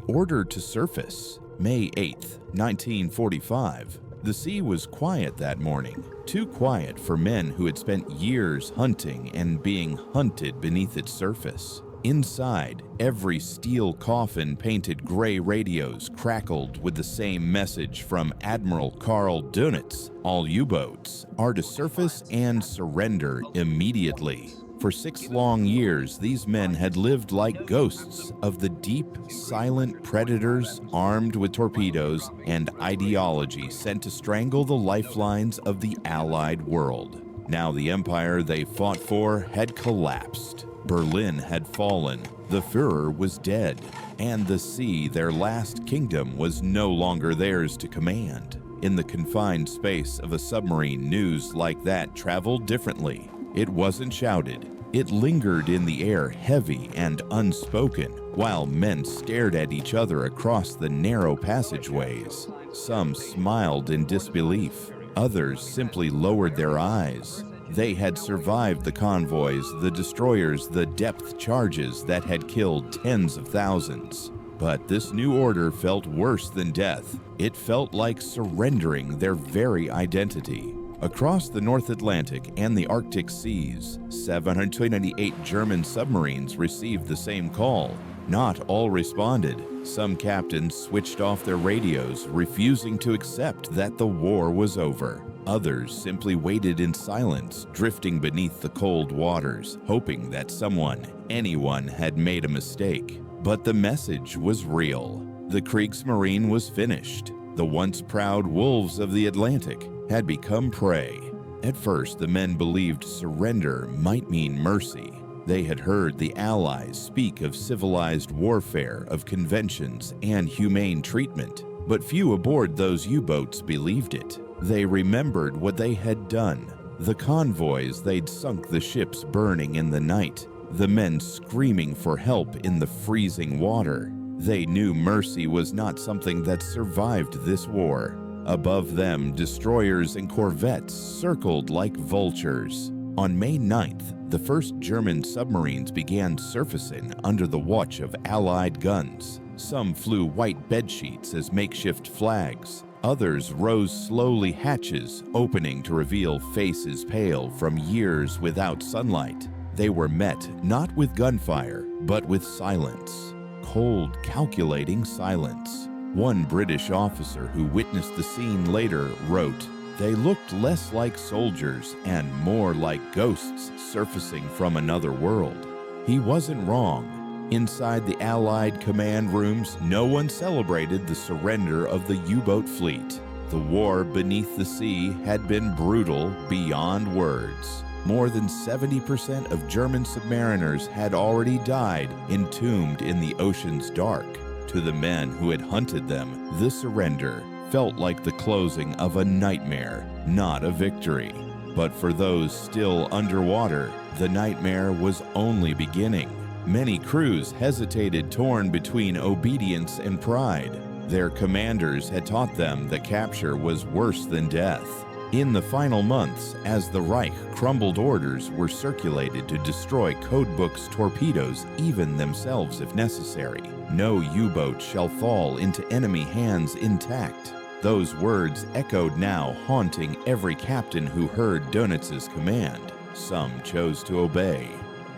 order to surface. May 8, 1945. The sea was quiet that morning, too quiet for men who had spent years hunting and being hunted beneath its surface. Inside, every steel coffin painted gray radios crackled with the same message from Admiral Karl Dönitz: all U-boats are to surface and surrender immediately. For 6 long years, these men had lived like ghosts of the deep, silent predators armed with torpedoes and ideology sent to strangle the lifelines of the Allied world. Now the empire they fought for had collapsed. Berlin had fallen, the Führer was dead, and the sea, their last kingdom, was no longer theirs to command. In the confined space of a submarine, news like that traveled differently. It wasn't shouted. It lingered in the air, heavy and unspoken, while men stared at each other across the narrow passageways. Some smiled in disbelief. Others simply lowered their eyes. They had survived the convoys, the destroyers, the depth charges that had killed tens of thousands. But this new order felt worse than death. It felt like surrendering their very identity. Across the North Atlantic and the Arctic seas, 728 German submarines received the same call. Not all responded. Some captains switched off their radios, refusing to accept that the war was over. Others simply waited in silence, drifting beneath the cold waters, hoping that someone, anyone, had made a mistake. But the message was real. The Kriegsmarine was finished. The once proud wolves of the Atlantic had become prey. At first, the men believed surrender might mean mercy. They had heard the Allies speak of civilized warfare, of conventions, and humane treatment, but few aboard those U-boats believed it. They remembered what they had done, the convoys they'd sunk, the ships burning in the night, the men screaming for help in the freezing water. They knew mercy was not something that survived this war. Above them, destroyers and corvettes circled like vultures. On May 9th, the first German submarines began surfacing under the watch of Allied guns. Some flew white bedsheets as makeshift flags. Others rose slowly, hatches opening to reveal faces pale from years without sunlight. They were met not with gunfire, but with silence. Cold, calculating silence. One British officer who witnessed the scene later wrote, "They looked less like soldiers and more like ghosts surfacing from another world." He wasn't wrong. Inside the Allied command rooms, no one celebrated the surrender of the U-boat fleet. The war beneath the sea had been brutal beyond words. More than 70% of German submariners had already died, entombed in the ocean's dark. To the men who had hunted them, the surrender felt like the closing of a nightmare, not a victory. But for those still underwater, the nightmare was only beginning. Many crews hesitated, torn between obedience and pride. Their commanders had taught them that capture was worse than death. In the final months, as the Reich crumbled, orders were circulated to destroy codebooks, torpedoes, even themselves if necessary. No U-boat shall fall into enemy hands intact. Those words echoed now, haunting every captain who heard Dönitz's command. Some chose to obey.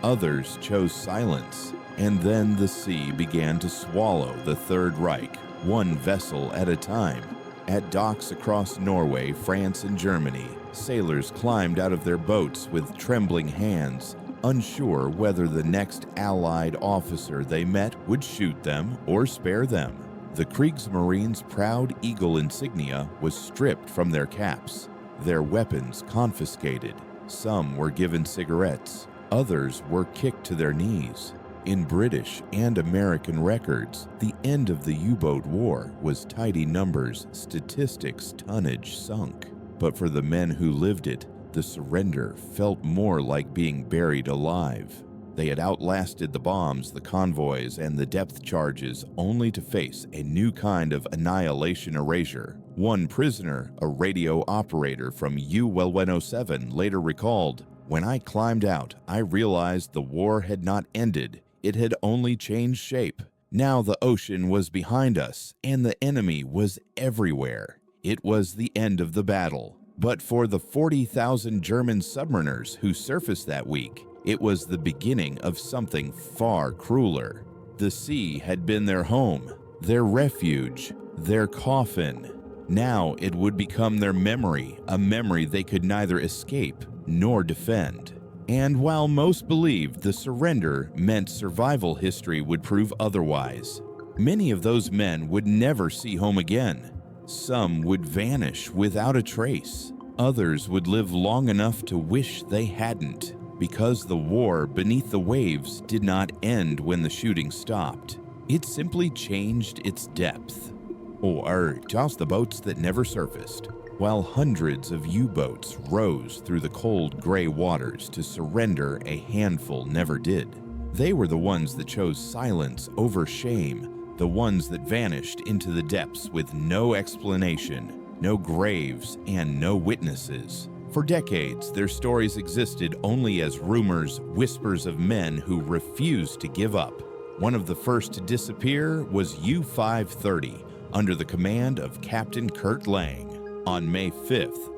Others chose silence. And then the sea began to swallow the Third Reich, one vessel at a time. At docks across Norway, France, and Germany, sailors climbed out of their boats with trembling hands, unsure whether the next Allied officer they met would shoot them or spare them. The Kriegsmarine's proud eagle insignia was stripped from their caps, their weapons confiscated. Some were given cigarettes, others were kicked to their knees. In British and American records, the end of the U-boat war was tidy numbers, statistics, tonnage sunk. But for the men who lived it, the surrender felt more like being buried alive. They had outlasted the bombs, the convoys, and the depth charges, only to face a new kind of annihilation erasure. One prisoner, a radio operator from U-107, later recalled, "When I climbed out, I realized the war had not ended. It had only changed shape. Now the ocean was behind us, and the enemy was everywhere. It was the end of the battle. But for the 40,000 German submariners who surfaced that week, it was the beginning of something far crueler. The sea had been their home, their refuge, their coffin. Now it would become their memory, a memory they could neither escape nor defend. And while most believed the surrender meant survival, history would prove otherwise. Many of those men would never see home again. Some would vanish without a trace. Others would live long enough to wish they hadn't, because the war beneath the waves did not end when the shooting stopped. It simply changed its depth. Or just the boats that never surfaced. While hundreds of U-boats rose through the cold gray waters to surrender, a handful never did. They were the ones that chose silence over shame, the ones that vanished into the depths with no explanation, no graves, and no witnesses. For decades, their stories existed only as rumors, whispers of men who refused to give up. One of the first to disappear was U-530, under the command of Captain Kurt Lang. On May 5,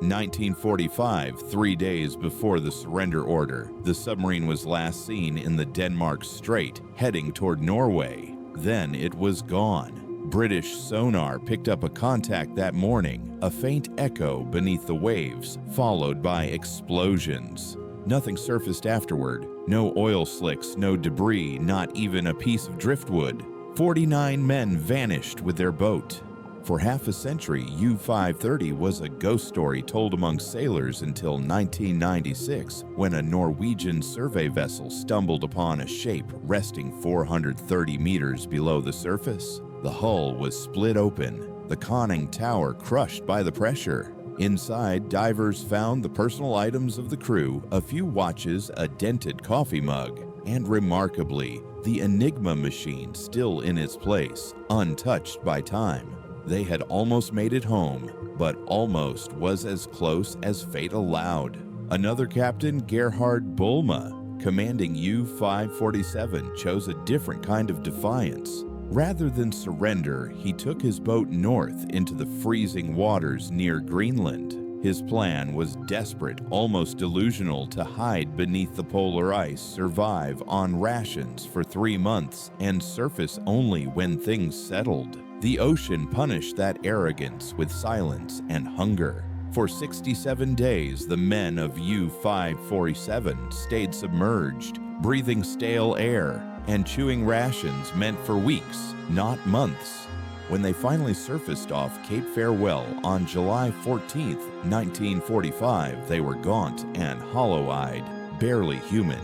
1945, 3 days before the surrender order, the submarine was last seen in the Denmark Strait, heading toward Norway. Then it was gone. British sonar picked up a contact that morning, a faint echo beneath the waves, followed by explosions. Nothing surfaced afterward. No oil slicks, no debris, not even a piece of driftwood. 49 men vanished with their boat. For half a century, U-530 was a ghost story told among sailors until 1996, when a Norwegian survey vessel stumbled upon a shape resting 430 meters below the surface. The hull was split open, the conning tower crushed by the pressure. Inside, divers found the personal items of the crew, a few watches, a dented coffee mug, and remarkably, the Enigma machine still in its place, untouched by time. They had almost made it home, but almost was as close as fate allowed. Another captain, Gerhard Bulma, commanding U-547, chose a different kind of defiance. Rather than surrender, he took his boat north into the freezing waters near Greenland. His plan was desperate, almost delusional, to hide beneath the polar ice, survive on rations for 3 months, and surface only when things settled. The ocean punished that arrogance with silence and hunger. For 67 days, the men of U-547 stayed submerged, breathing stale air and chewing rations meant for weeks, not months. When they finally surfaced off Cape Farewell on July 14, 1945, they were gaunt and hollow-eyed, barely human.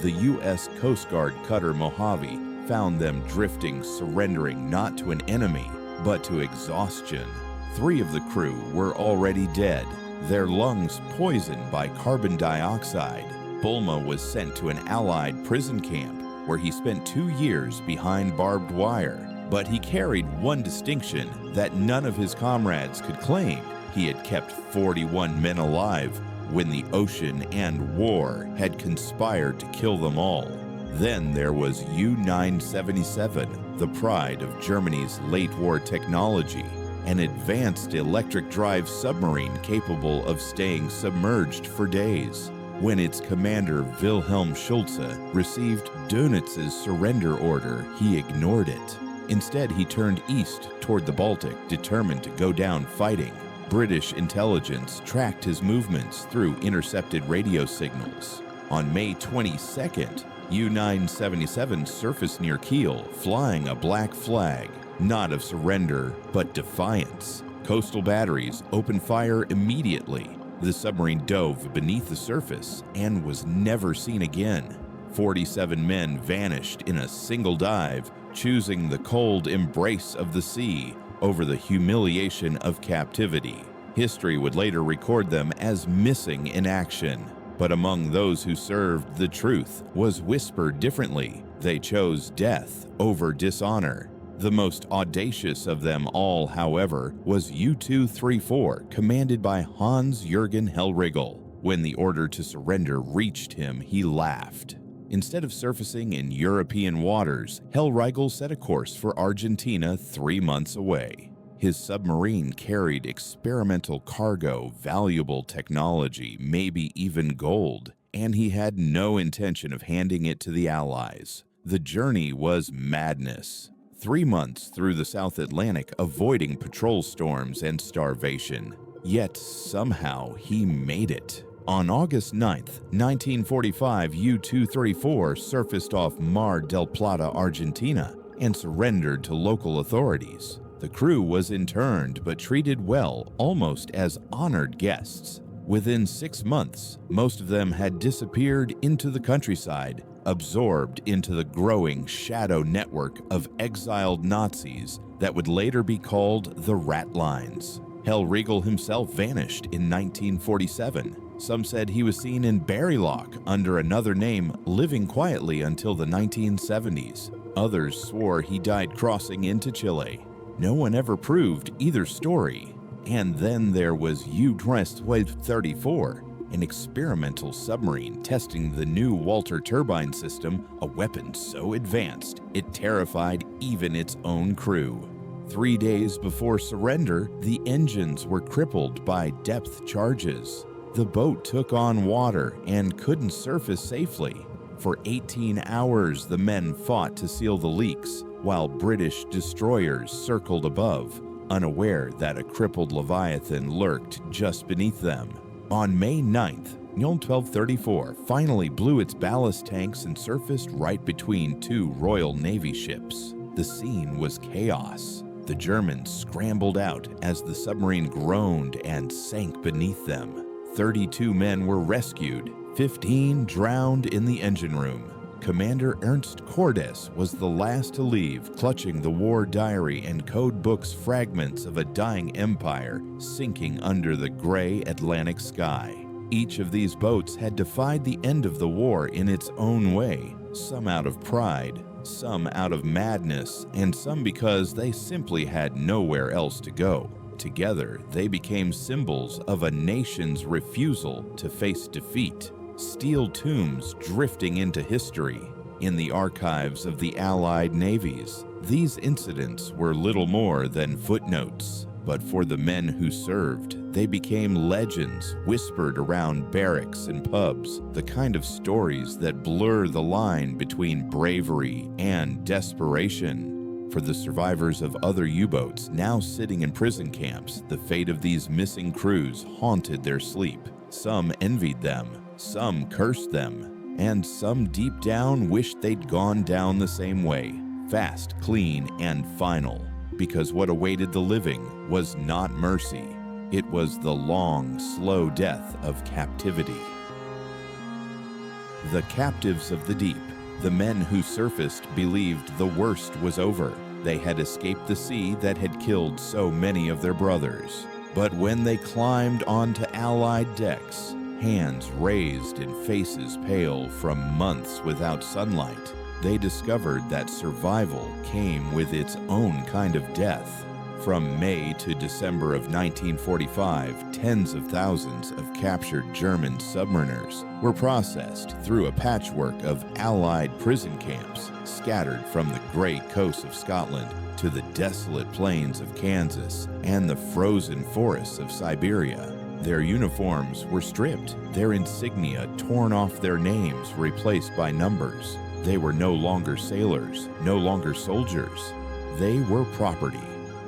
The U.S. Coast Guard cutter Mojave found them drifting, surrendering not to an enemy, but to exhaustion. 3 of the crew were already dead, their lungs poisoned by carbon dioxide. Bulma was sent to an Allied prison camp, where he spent 2 years behind barbed wire. But he carried one distinction that none of his comrades could claim. He had kept 41 men alive when the ocean and war had conspired to kill them all. Then there was U-977, the pride of Germany's late-war technology, an advanced electric drive submarine capable of staying submerged for days. When its commander Wilhelm Schulze received Dönitz's surrender order, he ignored it. Instead, he turned east toward the Baltic, determined to go down fighting. British intelligence tracked his movements through intercepted radio signals. On May 22nd, U-977 surfaced near Kiel, flying a black flag, not of surrender, but defiance. Coastal batteries opened fire immediately. The submarine dove beneath the surface and was never seen again. 47 men vanished in a single dive, choosing the cold embrace of the sea over the humiliation of captivity. History would later record them as missing in action. But among those who served, the truth was whispered differently. They chose death over dishonor. The most audacious of them all, however, was U-234, commanded by Hans-Jürgen Hellriegel. When the order to surrender reached him, he laughed. Instead of surfacing in European waters, Reich set a course for Argentina 3 months away. His submarine carried experimental cargo, valuable technology, maybe even gold, and he had no intention of handing it to the Allies. The journey was madness. 3 months through the South Atlantic, avoiding patrol storms and starvation. Yet somehow he made it. On August 9, 1945, U-234 surfaced off Mar del Plata, Argentina, and surrendered to local authorities. The crew was interned but treated well, almost as honored guests. Within 6 months, most of them had disappeared into the countryside, absorbed into the growing shadow network of exiled Nazis that would later be called the Rat Lines. Reich himself vanished in 1947. Some said he was seen in Berrylock under another name, living quietly until the 1970s. Others swore he died crossing into Chile. No one ever proved either story. And then there was U-234, an experimental submarine testing the new Walter turbine system, a weapon so advanced it terrified even its own crew. 3 days before surrender, the engines were crippled by depth charges. The boat took on water and couldn't surface safely. For 18 hours, the men fought to seal the leaks, while British destroyers circled above, unaware that a crippled Leviathan lurked just beneath them. On May 9th, U-1234 finally blew its ballast tanks and surfaced right between 2 Royal Navy ships. The scene was chaos. The Germans scrambled out as the submarine groaned and sank beneath them. 32 men were rescued, 15 drowned in the engine room. Commander Ernst Cordes was the last to leave, clutching the war diary and code book's fragments of a dying empire sinking under the gray Atlantic sky. Each of these boats had defied the end of the war in its own way, some out of pride, some out of madness, and some because they simply had nowhere else to go. Together, they became symbols of a nation's refusal to face defeat. Steel tombs drifting into history. In the archives of the Allied navies, these incidents were little more than footnotes. But for the men who served, they became legends whispered around barracks and pubs, the kind of stories that blur the line between bravery and desperation. For the survivors of other U-boats now sitting in prison camps, the fate of these missing crews haunted their sleep. Some envied them, some cursed them, and some deep down wished they'd gone down the same way, fast, clean, and final. Because what awaited the living was not mercy. It was the long, slow death of captivity. The captives of the deep, the men who surfaced, believed the worst was over. They had escaped the sea that had killed so many of their brothers. But when they climbed onto Allied decks, hands raised and faces pale from months without sunlight, they discovered that survival came with its own kind of death. From May to December of 1945, tens of thousands of captured German submariners were processed through a patchwork of Allied prison camps scattered from the gray coast of Scotland to the desolate plains of Kansas and the frozen forests of Siberia. Their uniforms were stripped, their insignia torn off, their names replaced by numbers. They were no longer sailors, no longer soldiers. They were property.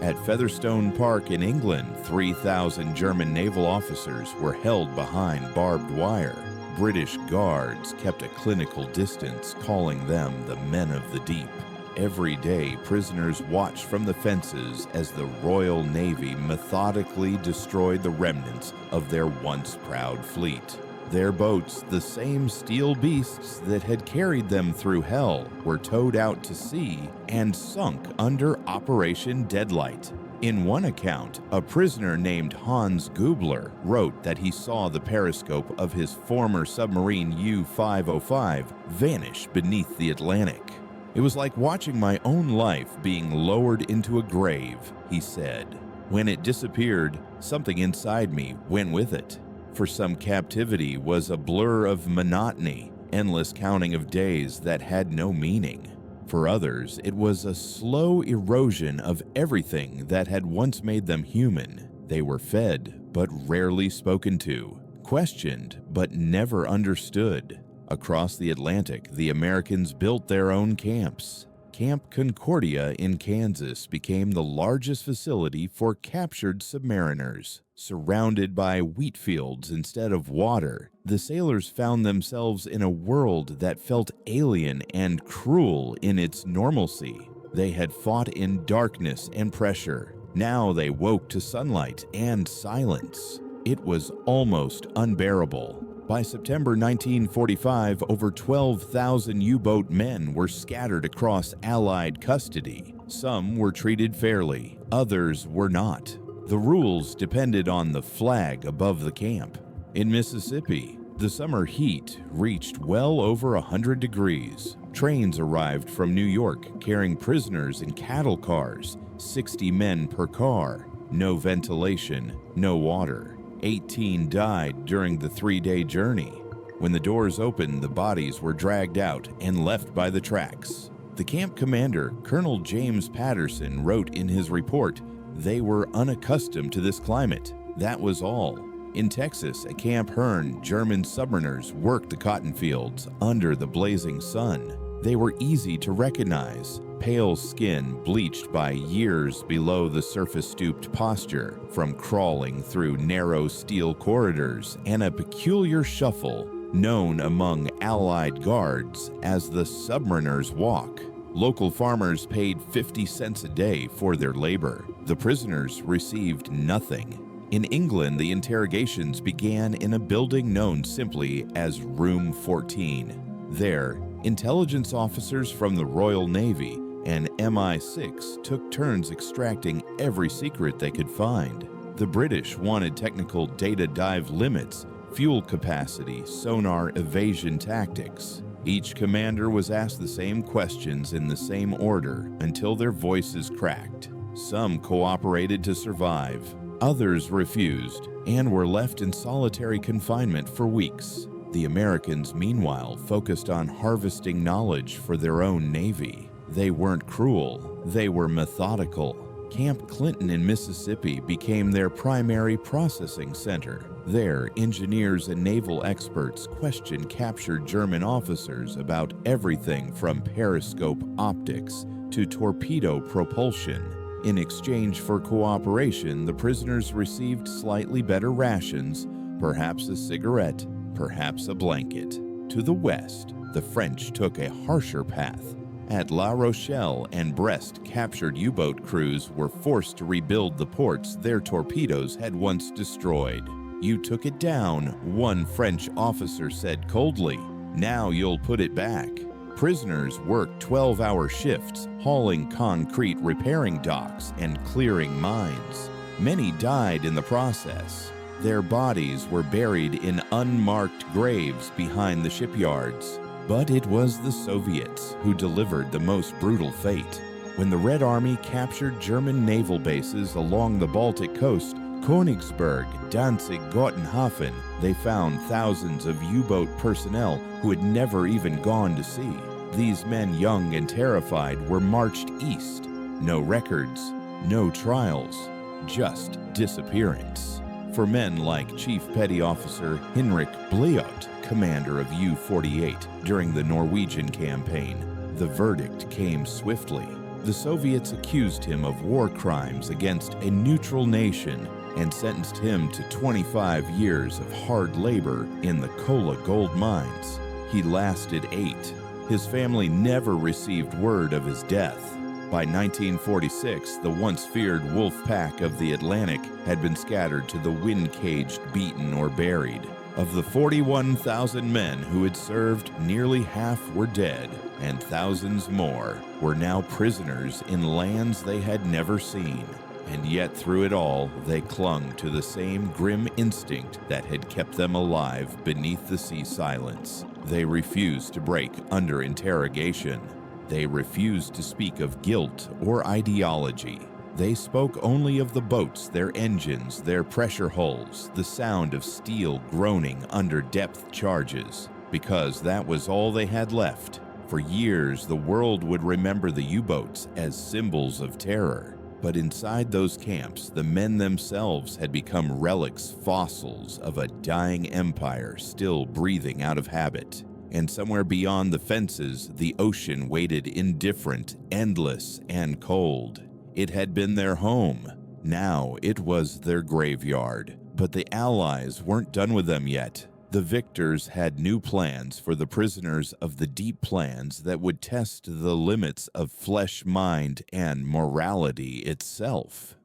At Featherstone Park in England, 3,000 German naval officers were held behind barbed wire. British guards kept a clinical distance, calling them the men of the deep. Every day, prisoners watched from the fences as the Royal Navy methodically destroyed the remnants of their once proud fleet. Their boats, the same steel beasts that had carried them through hell, were towed out to sea and sunk under Operation Deadlight. In one account, a prisoner named Hans Gubler wrote that he saw the periscope of his former submarine U-505 vanish beneath the Atlantic. "It was like watching my own life being lowered into a grave," he said. "When it disappeared, something inside me went with it." For some, captivity was a blur of monotony, endless counting of days that had no meaning. For others, it was a slow erosion of everything that had once made them human. They were fed, but rarely spoken to, questioned, but never understood. Across the Atlantic, the Americans built their own camps. Camp Concordia in Kansas became the largest facility for captured submariners. Surrounded by wheat fields instead of water, the sailors found themselves in a world that felt alien and cruel in its normalcy. They had fought in darkness and pressure. Now they woke to sunlight and silence. It was almost unbearable. By September 1945, over 12,000 U-boat men were scattered across Allied custody. Some were treated fairly, others were not. The rules depended on the flag above the camp. In Mississippi, the summer heat reached well over 100 degrees. Trains arrived from New York carrying prisoners in cattle cars, 60 men per car. No ventilation, no water. 18 died during the 3-day journey. When the doors opened, the bodies were dragged out and left by the tracks. The camp commander, Colonel James Patterson, wrote in his report, "They were unaccustomed to this climate. That was all." In Texas, at Camp Hearn, German submariners worked the cotton fields under the blazing sun. They were easy to recognize. Pale skin bleached by years below the surface-stooped posture, from crawling through narrow steel corridors, and a peculiar shuffle known among Allied guards as the submariner's walk. Local farmers paid 50 cents a day for their labor. The prisoners received nothing. In England, the interrogations began in a building known simply as Room 14. There, intelligence officers from the Royal Navy and MI6 took turns extracting every secret they could find. The British wanted technical data dive limits, fuel capacity, sonar evasion tactics. Each commander was asked the same questions in the same order until their voices cracked. Some cooperated to survive. Others refused and were left in solitary confinement for weeks. The Americans, meanwhile, focused on harvesting knowledge for their own navy. They weren't cruel, they were methodical. Camp Clinton in Mississippi became their primary processing center. There, engineers and naval experts questioned captured German officers about everything from periscope optics to torpedo propulsion. In exchange for cooperation, the prisoners received slightly better rations, perhaps a cigarette, perhaps a blanket. To the west, the French took a harsher path. At La Rochelle and Brest, captured U-boat crews were forced to rebuild the ports their torpedoes had once destroyed. "You took it down," one French officer said coldly. "Now you'll put it back." Prisoners worked 12-hour shifts, hauling concrete, repairing docks, and clearing mines. Many died in the process. Their bodies were buried in unmarked graves behind the shipyards. But it was the Soviets who delivered the most brutal fate. When the Red Army captured German naval bases along the Baltic coast, Königsberg, Danzig, Gotenhafen, they found thousands of U-boat personnel who had never even gone to sea. These men, young and terrified, were marched east. No records, no trials, just disappearance. For men like Chief Petty Officer Henrik Bliot, commander of U-48 during the Norwegian campaign, the verdict came swiftly. The Soviets accused him of war crimes against a neutral nation and sentenced him to 25 years of hard labor in the Kola gold mines. He lasted 8. His family never received word of his death. By 1946, the once feared wolf pack of the Atlantic had been scattered to the wind-caged, beaten, or buried. Of the 41,000 men who had served, nearly half were dead, and thousands more were now prisoners in lands they had never seen. And yet through it all, they clung to the same grim instinct that had kept them alive beneath the sea silence. They refused to break under interrogation. They refused to speak of guilt or ideology. They spoke only of the boats, their engines, their pressure hulls, the sound of steel groaning under depth charges. because that was all they had left. For years, the world would remember the U-boats as symbols of terror. But inside those camps, the men themselves had become relics, fossils of a dying empire still breathing out of habit. And somewhere beyond the fences, the ocean waited indifferent, endless, and cold. It had been their home. Now it was their graveyard. But the Allies weren't done with them yet. The victors had new plans for the prisoners of the deep, plans that would test the limits of flesh, mind, and morality itself.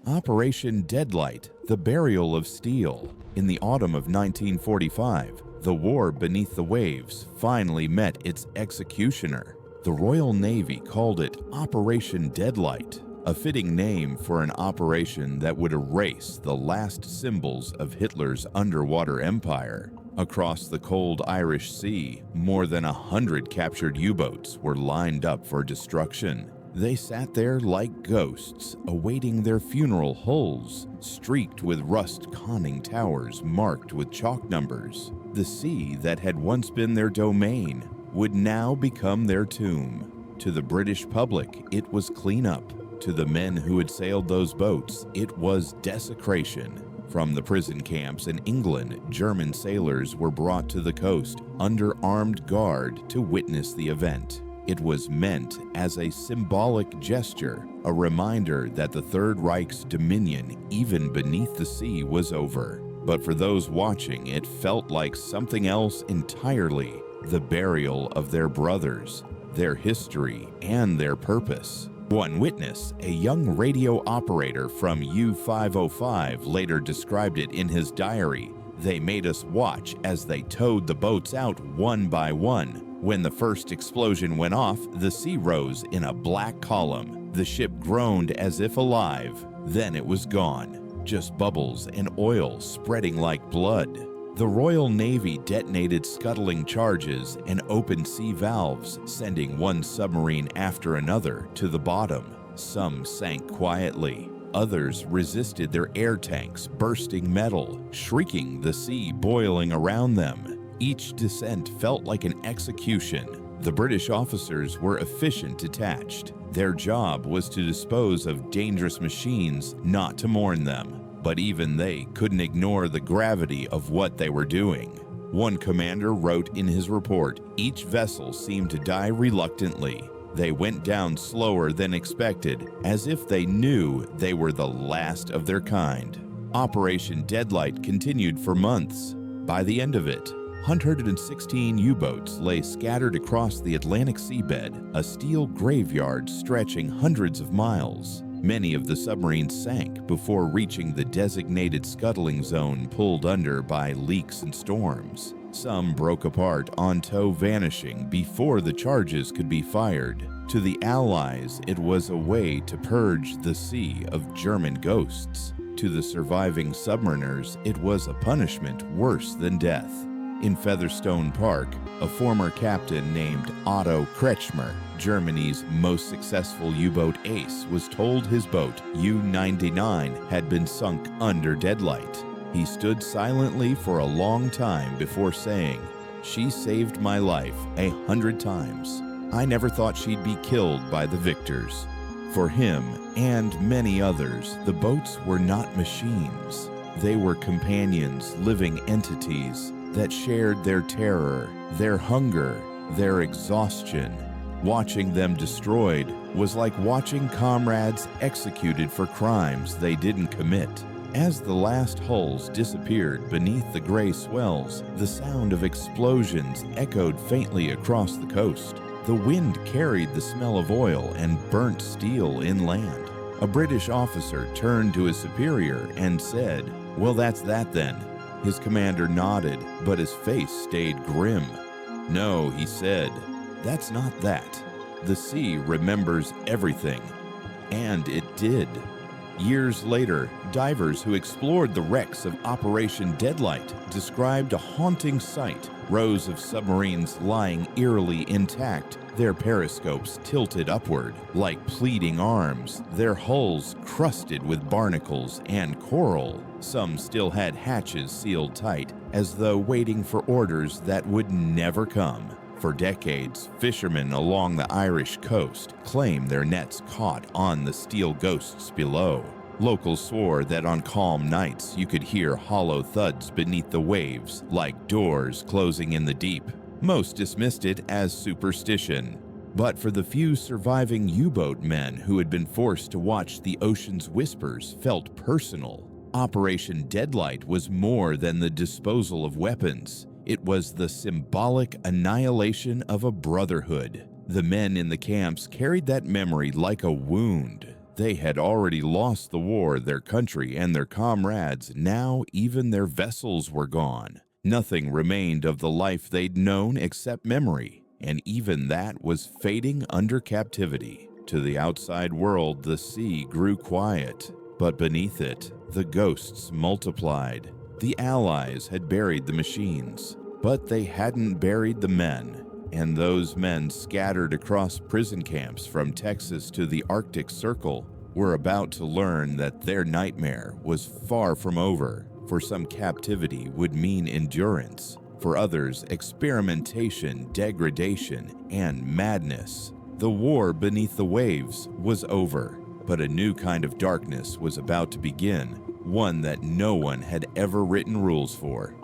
Operation Deadlight, the Burial of Steel. In the autumn of 1945, the war beneath the waves finally met its executioner. The Royal Navy called it Operation Deadlight, a fitting name for an operation that would erase the last symbols of Hitler's underwater empire. Across the cold Irish Sea, more than 100 captured U-boats were lined up for destruction. They sat there like ghosts, awaiting their funeral hulls, streaked with rust-conning towers marked with chalk numbers. The sea that had once been their domain would now become their tomb. To the British public, it was cleanup. To the men who had sailed those boats, it was desecration. From the prison camps in England, German sailors were brought to the coast under armed guard to witness the event. It was meant as a symbolic gesture, a reminder that the Third Reich's dominion, even beneath the sea, was over. But for those watching, it felt like something else entirely: the burial of their brothers, their history, and their purpose. One witness, a young radio operator from U-505, later described it in his diary. They made us watch as they towed the boats out one by one. When the first explosion went off, the sea rose in a black column. The ship groaned as if alive. Then it was gone. Just bubbles and oil spreading like blood. The Royal Navy detonated scuttling charges and opened sea valves, sending one submarine after another to the bottom. Some sank quietly. Others resisted their air tanks, bursting metal, shrieking, the sea boiling around them. Each descent felt like an execution. The British officers were efficient detached. Their job was to dispose of dangerous machines, not to mourn them. But even they couldn't ignore the gravity of what they were doing. One commander wrote in his report, "Each vessel seemed to die reluctantly. They went down slower than expected, as if they knew they were the last of their kind." Operation Deadlight continued for months. By the end of it, 116 U-boats lay scattered across the Atlantic seabed, a steel graveyard stretching hundreds of miles. Many of the submarines sank before reaching the designated scuttling zone, pulled under by leaks and storms. Some broke apart on tow, vanishing before the charges could be fired. To the Allies, it was a way to purge the sea of German ghosts. To the surviving submariners, it was a punishment worse than death. In Featherstone Park, a former captain named Otto Kretschmer, Germany's most successful U-boat ace, was told his boat, U-99, had been sunk under Deadlight. He stood silently for a long time before saying, "She saved my life 100 times. I never thought she'd be killed by the victors." For him and many others, the boats were not machines. They were companions, living entities that shared their terror, their hunger, their exhaustion. Watching them destroyed was like watching comrades executed for crimes they didn't commit. As the last hulls disappeared beneath the gray swells, the sound of explosions echoed faintly across the coast. The wind carried the smell of oil and burnt steel inland. A British officer turned to his superior and said, "Well, that's that then." His commander nodded, but his face stayed grim. "No," he said, "that's not that. The sea remembers everything." And it did. Years later, divers who explored the wrecks of Operation Deadlight described a haunting sight: rows of submarines lying eerily intact, their periscopes tilted upward like pleading arms, their hulls crusted with barnacles and coral. Some still had hatches sealed tight, as though waiting for orders that would never come. For decades, fishermen along the Irish coast claimed their nets caught on the steel ghosts below. Locals swore that on calm nights you could hear hollow thuds beneath the waves, like doors closing in the deep. Most dismissed it as superstition. But for the few surviving U-boat men who had been forced to watch the ocean's whispers felt personal, Operation Deadlight was more than the disposal of weapons. It was the symbolic annihilation of a brotherhood. The men in the camps carried that memory like a wound. They had already lost the war, their country, and their comrades. Now even their vessels were gone. Nothing remained of the life they'd known except memory, and even that was fading under captivity. To the outside world, the sea grew quiet, but beneath it, the ghosts multiplied. The Allies had buried the machines, but they hadn't buried the men, and those men scattered across prison camps from Texas to the Arctic Circle were about to learn that their nightmare was far from over. For some, captivity would mean endurance. For others, experimentation, degradation, and madness. The war beneath the waves was over, but a new kind of darkness was about to begin, one that no one had ever written rules for.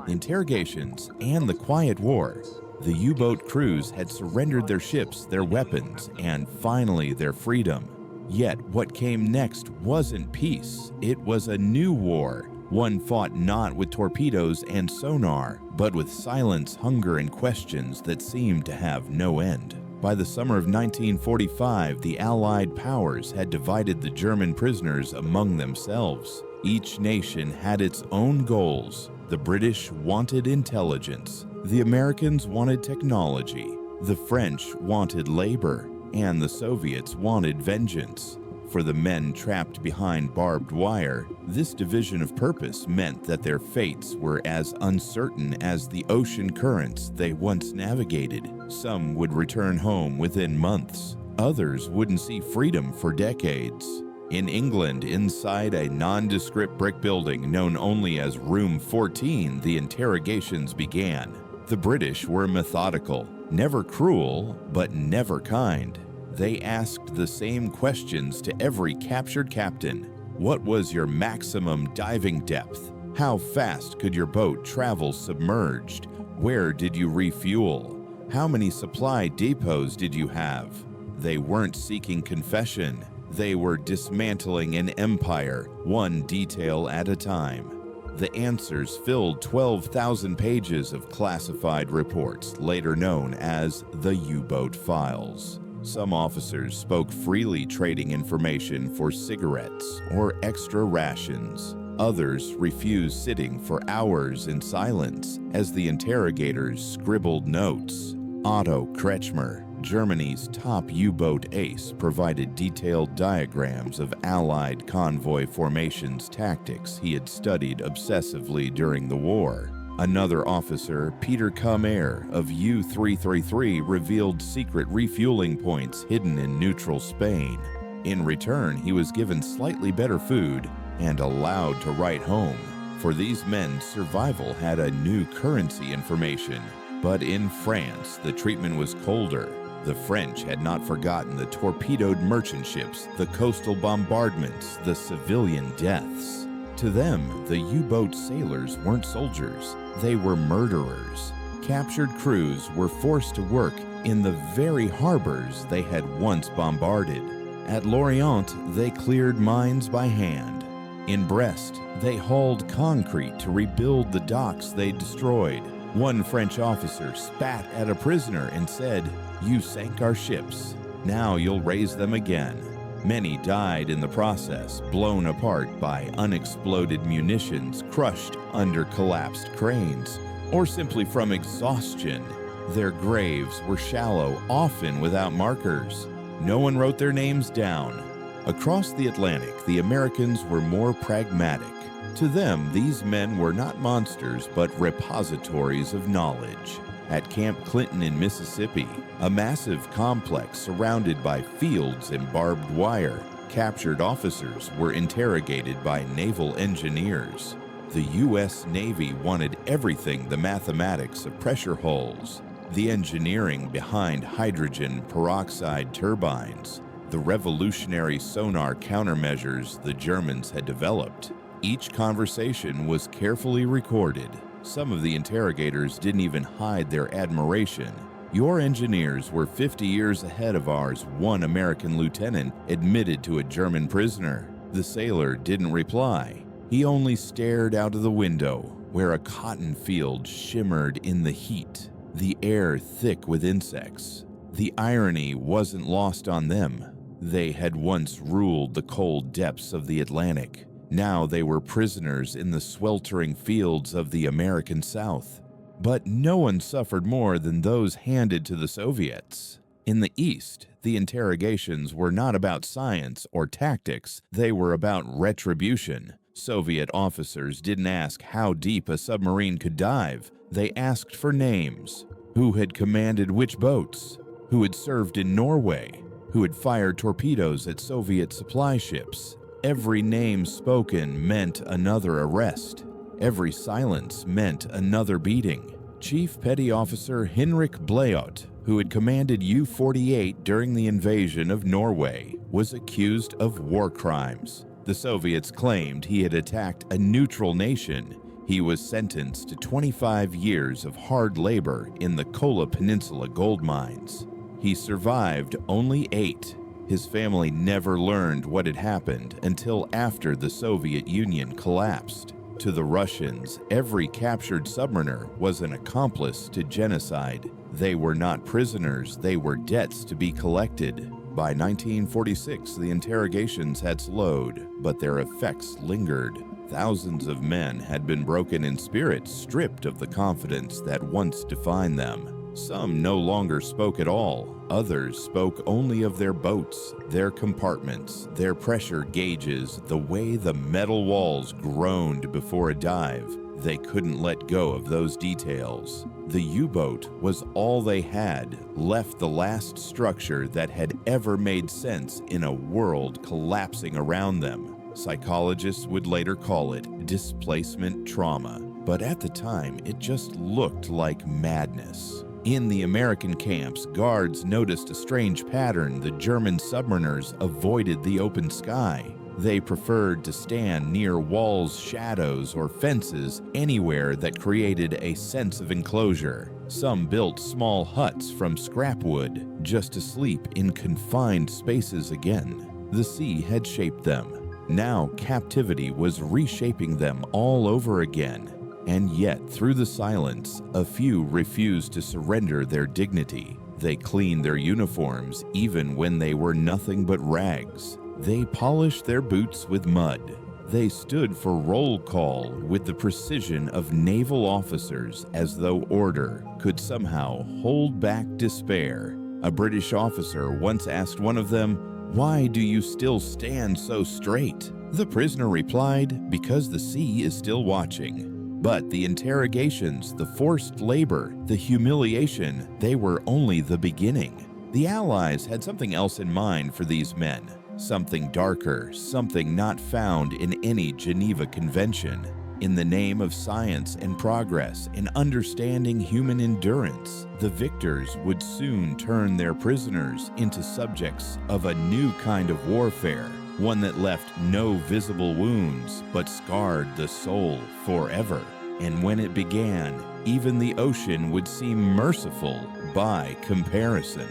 Interrogations and the Quiet War. The U-boat crews had surrendered their ships, their weapons, and finally their freedom. Yet what came next wasn't peace. It was a new war, one fought not with torpedoes and sonar, but with silence, hunger, and questions that seemed to have no end. By the summer of 1945, the Allied powers had divided the German prisoners among themselves. Each nation had its own goals. The British wanted intelligence. The Americans wanted technology. The French wanted labor. And the Soviets wanted vengeance. For the men trapped behind barbed wire, this division of purpose meant that their fates were as uncertain as the ocean currents they once navigated. Some would return home within months. Others wouldn't see freedom for decades. In England, inside a nondescript brick building known only as Room 14, the interrogations began. The British were methodical, never cruel, but never kind. They asked the same questions to every captured captain. What was your maximum diving depth? How fast could your boat travel submerged? Where did you refuel? How many supply depots did you have? They weren't seeking confession. They were dismantling an empire, one detail at a time. The answers filled 12,000 pages of classified reports, later known as the U-boat files. Some officers spoke freely, trading information for cigarettes or extra rations. Others refused, sitting for hours in silence as the interrogators scribbled notes. Otto Kretschmer, Germany's top U-boat ace, provided detailed diagrams of Allied convoy formations tactics he had studied obsessively during the war. Another officer, Peter Kamer of U-333, revealed secret refueling points hidden in neutral Spain. In return, he was given slightly better food and allowed to write home. For these men, survival had a new currency: information. But in France, the treatment was colder. The French had not forgotten the torpedoed merchant ships, the coastal bombardments, the civilian deaths. To them, the U-boat sailors weren't soldiers. They were murderers. Captured crews were forced to work in the very harbors they had once bombarded. At Lorient, they cleared mines by hand. In Brest, they hauled concrete to rebuild the docks they destroyed. One French officer spat at a prisoner and said, "You sank our ships. Now you'll raise them again." Many died in the process, blown apart by unexploded munitions crushed under collapsed cranes, or simply from exhaustion. Their graves were shallow, often without markers. No one wrote their names down. Across the Atlantic, the Americans were more pragmatic. To them, these men were not monsters but repositories of knowledge. At Camp Clinton in Mississippi, a massive complex surrounded by fields and barbed wire, captured officers were interrogated by naval engineers. The U.S. Navy wanted everything: the mathematics of pressure hulls, the engineering behind hydrogen peroxide turbines, the revolutionary sonar countermeasures the Germans had developed. Each conversation was carefully recorded. Some of the interrogators didn't even hide their admiration. "Your engineers were 50 years ahead of ours," one American lieutenant admitted to a German prisoner. The sailor didn't reply. He only stared out of the window, where a cotton field shimmered in the heat, the air thick with insects. The irony wasn't lost on them. They had once ruled the cold depths of the Atlantic. Now they were prisoners in the sweltering fields of the American South. But no one suffered more than those handed to the Soviets. In the East, the interrogations were not about science or tactics, they were about retribution. Soviet officers didn't ask how deep a submarine could dive. They asked for names. Who had commanded which boats? Who had served in Norway? Who had fired torpedoes at Soviet supply ships? Every name spoken meant another arrest. Every silence meant another beating. Chief Petty Officer Henrik Bleyot, who had commanded U-48 during the invasion of Norway, was accused of war crimes. The Soviets claimed he had attacked a neutral nation. He was sentenced to 25 years of hard labor in the Kola Peninsula gold mines. He survived only 8. His family never learned what had happened until after the Soviet Union collapsed. To the Russians, every captured submariner was an accomplice to genocide. They were not prisoners, they were debts to be collected. By 1946, the interrogations had slowed, but their effects lingered. Thousands of men had been broken in spirit, stripped of the confidence that once defined them. Some no longer spoke at all. Others spoke only of their boats, their compartments, their pressure gauges, the way the metal walls groaned before a dive. They couldn't let go of those details. The U-boat was all they had, left the last structure that had ever made sense in a world collapsing around them. Psychologists would later call it displacement trauma, but at the time it just looked like madness. In the American camps, guards noticed a strange pattern. The German submariners avoided the open sky. They preferred to stand near walls, shadows, or fences, anywhere that created a sense of enclosure. Some built small huts from scrap wood just to sleep in confined spaces again. The sea had shaped them. Now captivity was reshaping them all over again. And yet, through the silence, a few refused to surrender their dignity. They cleaned their uniforms even when they were nothing but rags. They polished their boots with mud. They stood for roll call with the precision of naval officers, as though order could somehow hold back despair. A British officer once asked one of them, "Why do you still stand so straight?" The prisoner replied, "Because the sea is still watching." But the interrogations, the forced labor, the humiliation, they were only the beginning. The Allies had something else in mind for these men. Something darker, something not found in any Geneva Convention. In the name of science and progress and understanding human endurance, the victors would soon turn their prisoners into subjects of a new kind of warfare, one that left no visible wounds but scarred the soul forever. And when it began, even the ocean would seem merciful by comparison.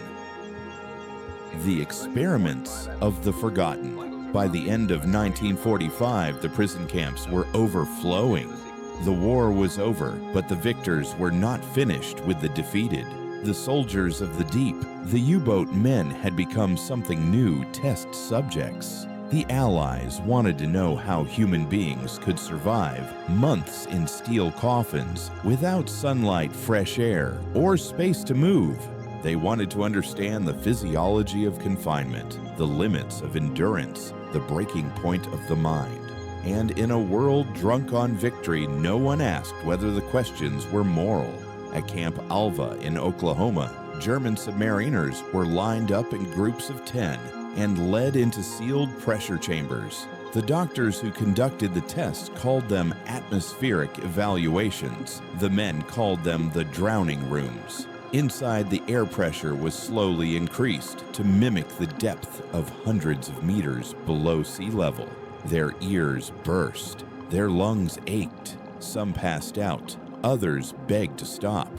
The experiments of the forgotten. By the end of 1945, the prison camps were overflowing. The war was over, but the victors were not finished with the defeated. The soldiers of the deep, the U-boat men, had become something new, test subjects. The Allies wanted to know how human beings could survive months in steel coffins without sunlight, fresh air, or space to move. They wanted to understand the physiology of confinement, the limits of endurance, the breaking point of the mind. And in a world drunk on victory, no one asked whether the questions were moral. At Camp Alva in Oklahoma, German submariners were lined up in groups of 10 and led into sealed pressure chambers. The doctors who conducted the tests called them atmospheric evaluations. The men called them the drowning rooms. Inside, the air pressure was slowly increased to mimic the depth of hundreds of meters below sea level. Their ears burst. Their lungs ached. Some passed out. Others begged to stop.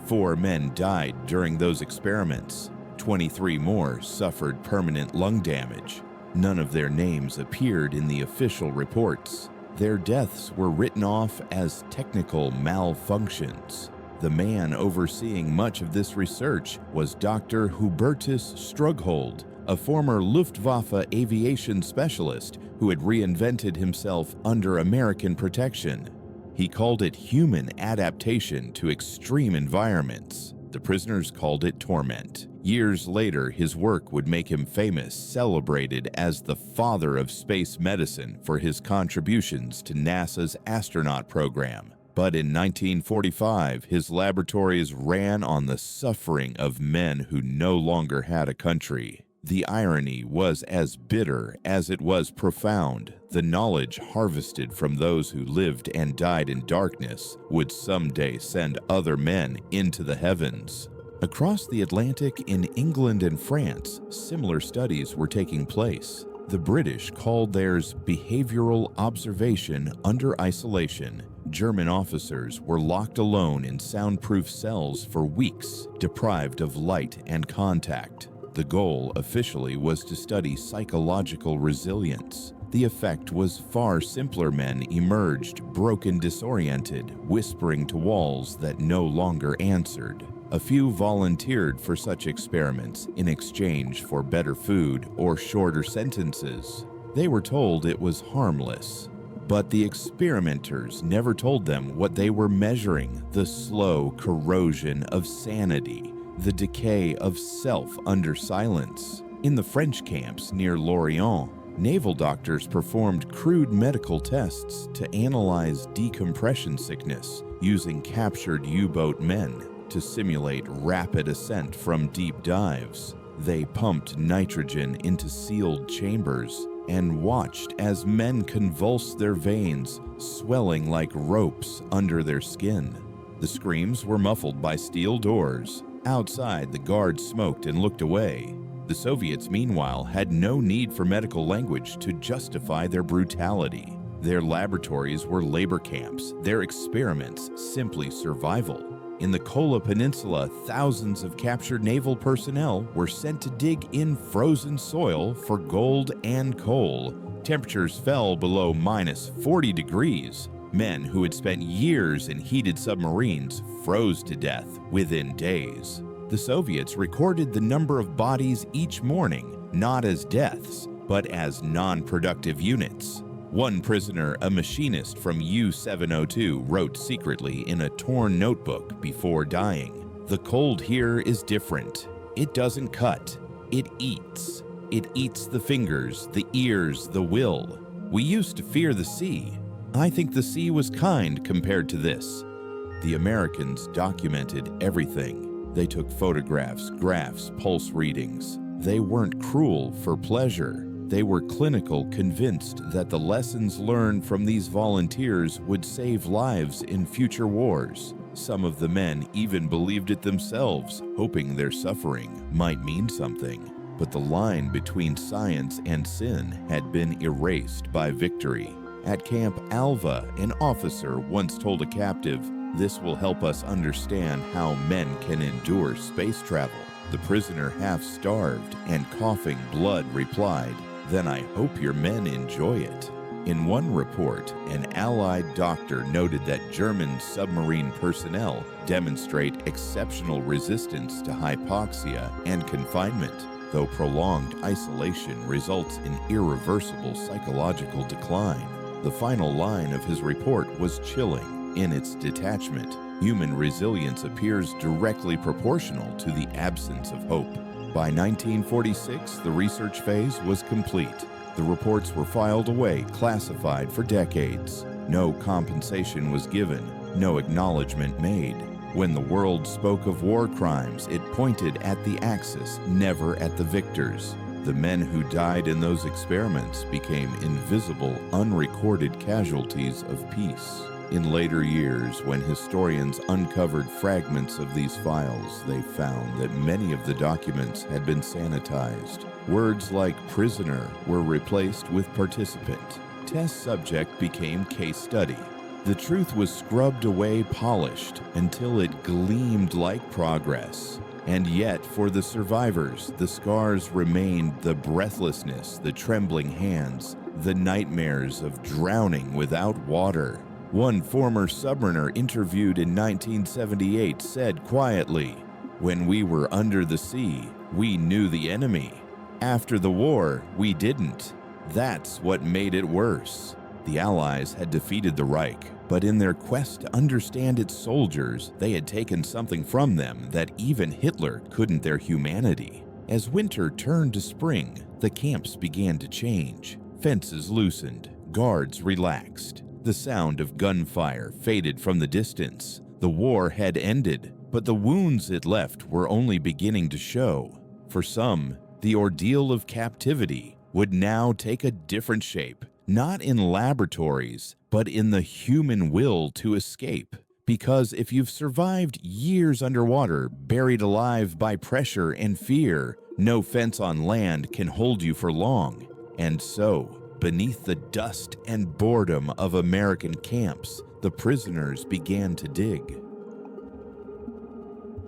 4 men died during those experiments. 23 more suffered permanent lung damage. None of their names appeared in the official reports. Their deaths were written off as technical malfunctions. The man overseeing much of this research was Dr. Hubertus Strughold, a former Luftwaffe aviation specialist who had reinvented himself under American protection. He called it human adaptation to extreme environments. The prisoners called it torment. Years later, his work would make him famous, celebrated as the father of space medicine for his contributions to NASA's astronaut program. But in 1945, his laboratories ran on the suffering of men who no longer had a country. The irony was as bitter as it was profound. The knowledge harvested from those who lived and died in darkness would someday send other men into the heavens. Across the Atlantic in England and France, similar studies were taking place. The British called theirs behavioral observation under isolation. German officers were locked alone in soundproof cells for weeks, deprived of light and contact. The goal officially was to study psychological resilience. The effect was far simpler. Men emerged broken, disoriented, whispering to walls that no longer answered. A few volunteered for such experiments in exchange for better food or shorter sentences. They were told it was harmless. But the experimenters never told them what they were measuring: the slow corrosion of sanity, the decay of self under silence. In the French camps near Lorient, naval doctors performed crude medical tests to analyze decompression sickness using captured U-boat men to simulate rapid ascent from deep dives. They pumped nitrogen into sealed chambers and watched as men convulsed their veins, swelling like ropes under their skin. The screams were muffled by steel doors. Outside, the guards smoked and looked away. The Soviets, meanwhile, had no need for medical language to justify their brutality. Their laboratories were labor camps, their experiments simply survival. In the Kola Peninsula, thousands of captured naval personnel were sent to dig in frozen soil for gold and coal. Temperatures fell below -40 degrees. Men who had spent years in heated submarines froze to death within days. The Soviets recorded the number of bodies each morning, not as deaths, but as non-productive units. One prisoner, a machinist from U-702, wrote secretly in a torn notebook before dying, "The cold here is different. It doesn't cut. It eats. It eats the fingers, the ears, the will. We used to fear the sea. I think the sea was kind compared to this." The Americans documented everything. They took photographs, graphs, pulse readings. They weren't cruel for pleasure. They were clinical, convinced that the lessons learned from these volunteers would save lives in future wars. Some of the men even believed it themselves, hoping their suffering might mean something. But the line between science and sin had been erased by victory. At Camp Alva, an officer once told a captive, "This will help us understand how men can endure space travel." The prisoner, half starved and coughing blood, replied, "Then I hope your men enjoy it." In one report, an Allied doctor noted that German submarine personnel demonstrate exceptional resistance to hypoxia and confinement, though prolonged isolation results in irreversible psychological decline. The final line of his report was chilling. In its detachment, human resilience appears directly proportional to the absence of hope. By 1946, the research phase was complete. The reports were filed away, classified for decades. No compensation was given, no acknowledgement made. When the world spoke of war crimes, it pointed at the Axis, never at the victors. The men who died in those experiments became invisible, unrecorded casualties of peace. In later years, when historians uncovered fragments of these files, they found that many of the documents had been sanitized. Words like prisoner were replaced with participant. Test subject became case study. The truth was scrubbed away, polished, until it gleamed like progress. And yet, for the survivors, the scars remained: the breathlessness, the trembling hands, the nightmares of drowning without water. One former submariner interviewed in 1978 said quietly, "When we were under the sea, we knew the enemy. After the war, we didn't. That's what made it worse." The Allies had defeated the Reich, but in their quest to understand its soldiers, they had taken something from them that even Hitler couldn't: their humanity. As winter turned to spring, the camps began to change. Fences loosened, guards relaxed. The sound of gunfire faded from the distance. The war had ended, but the wounds it left were only beginning to show. For some, the ordeal of captivity would now take a different shape. Not in laboratories, but in the human will to escape. Because if you've survived years underwater, buried alive by pressure and fear, no fence on land can hold you for long. And so, beneath the dust and boredom of American camps, the prisoners began to dig.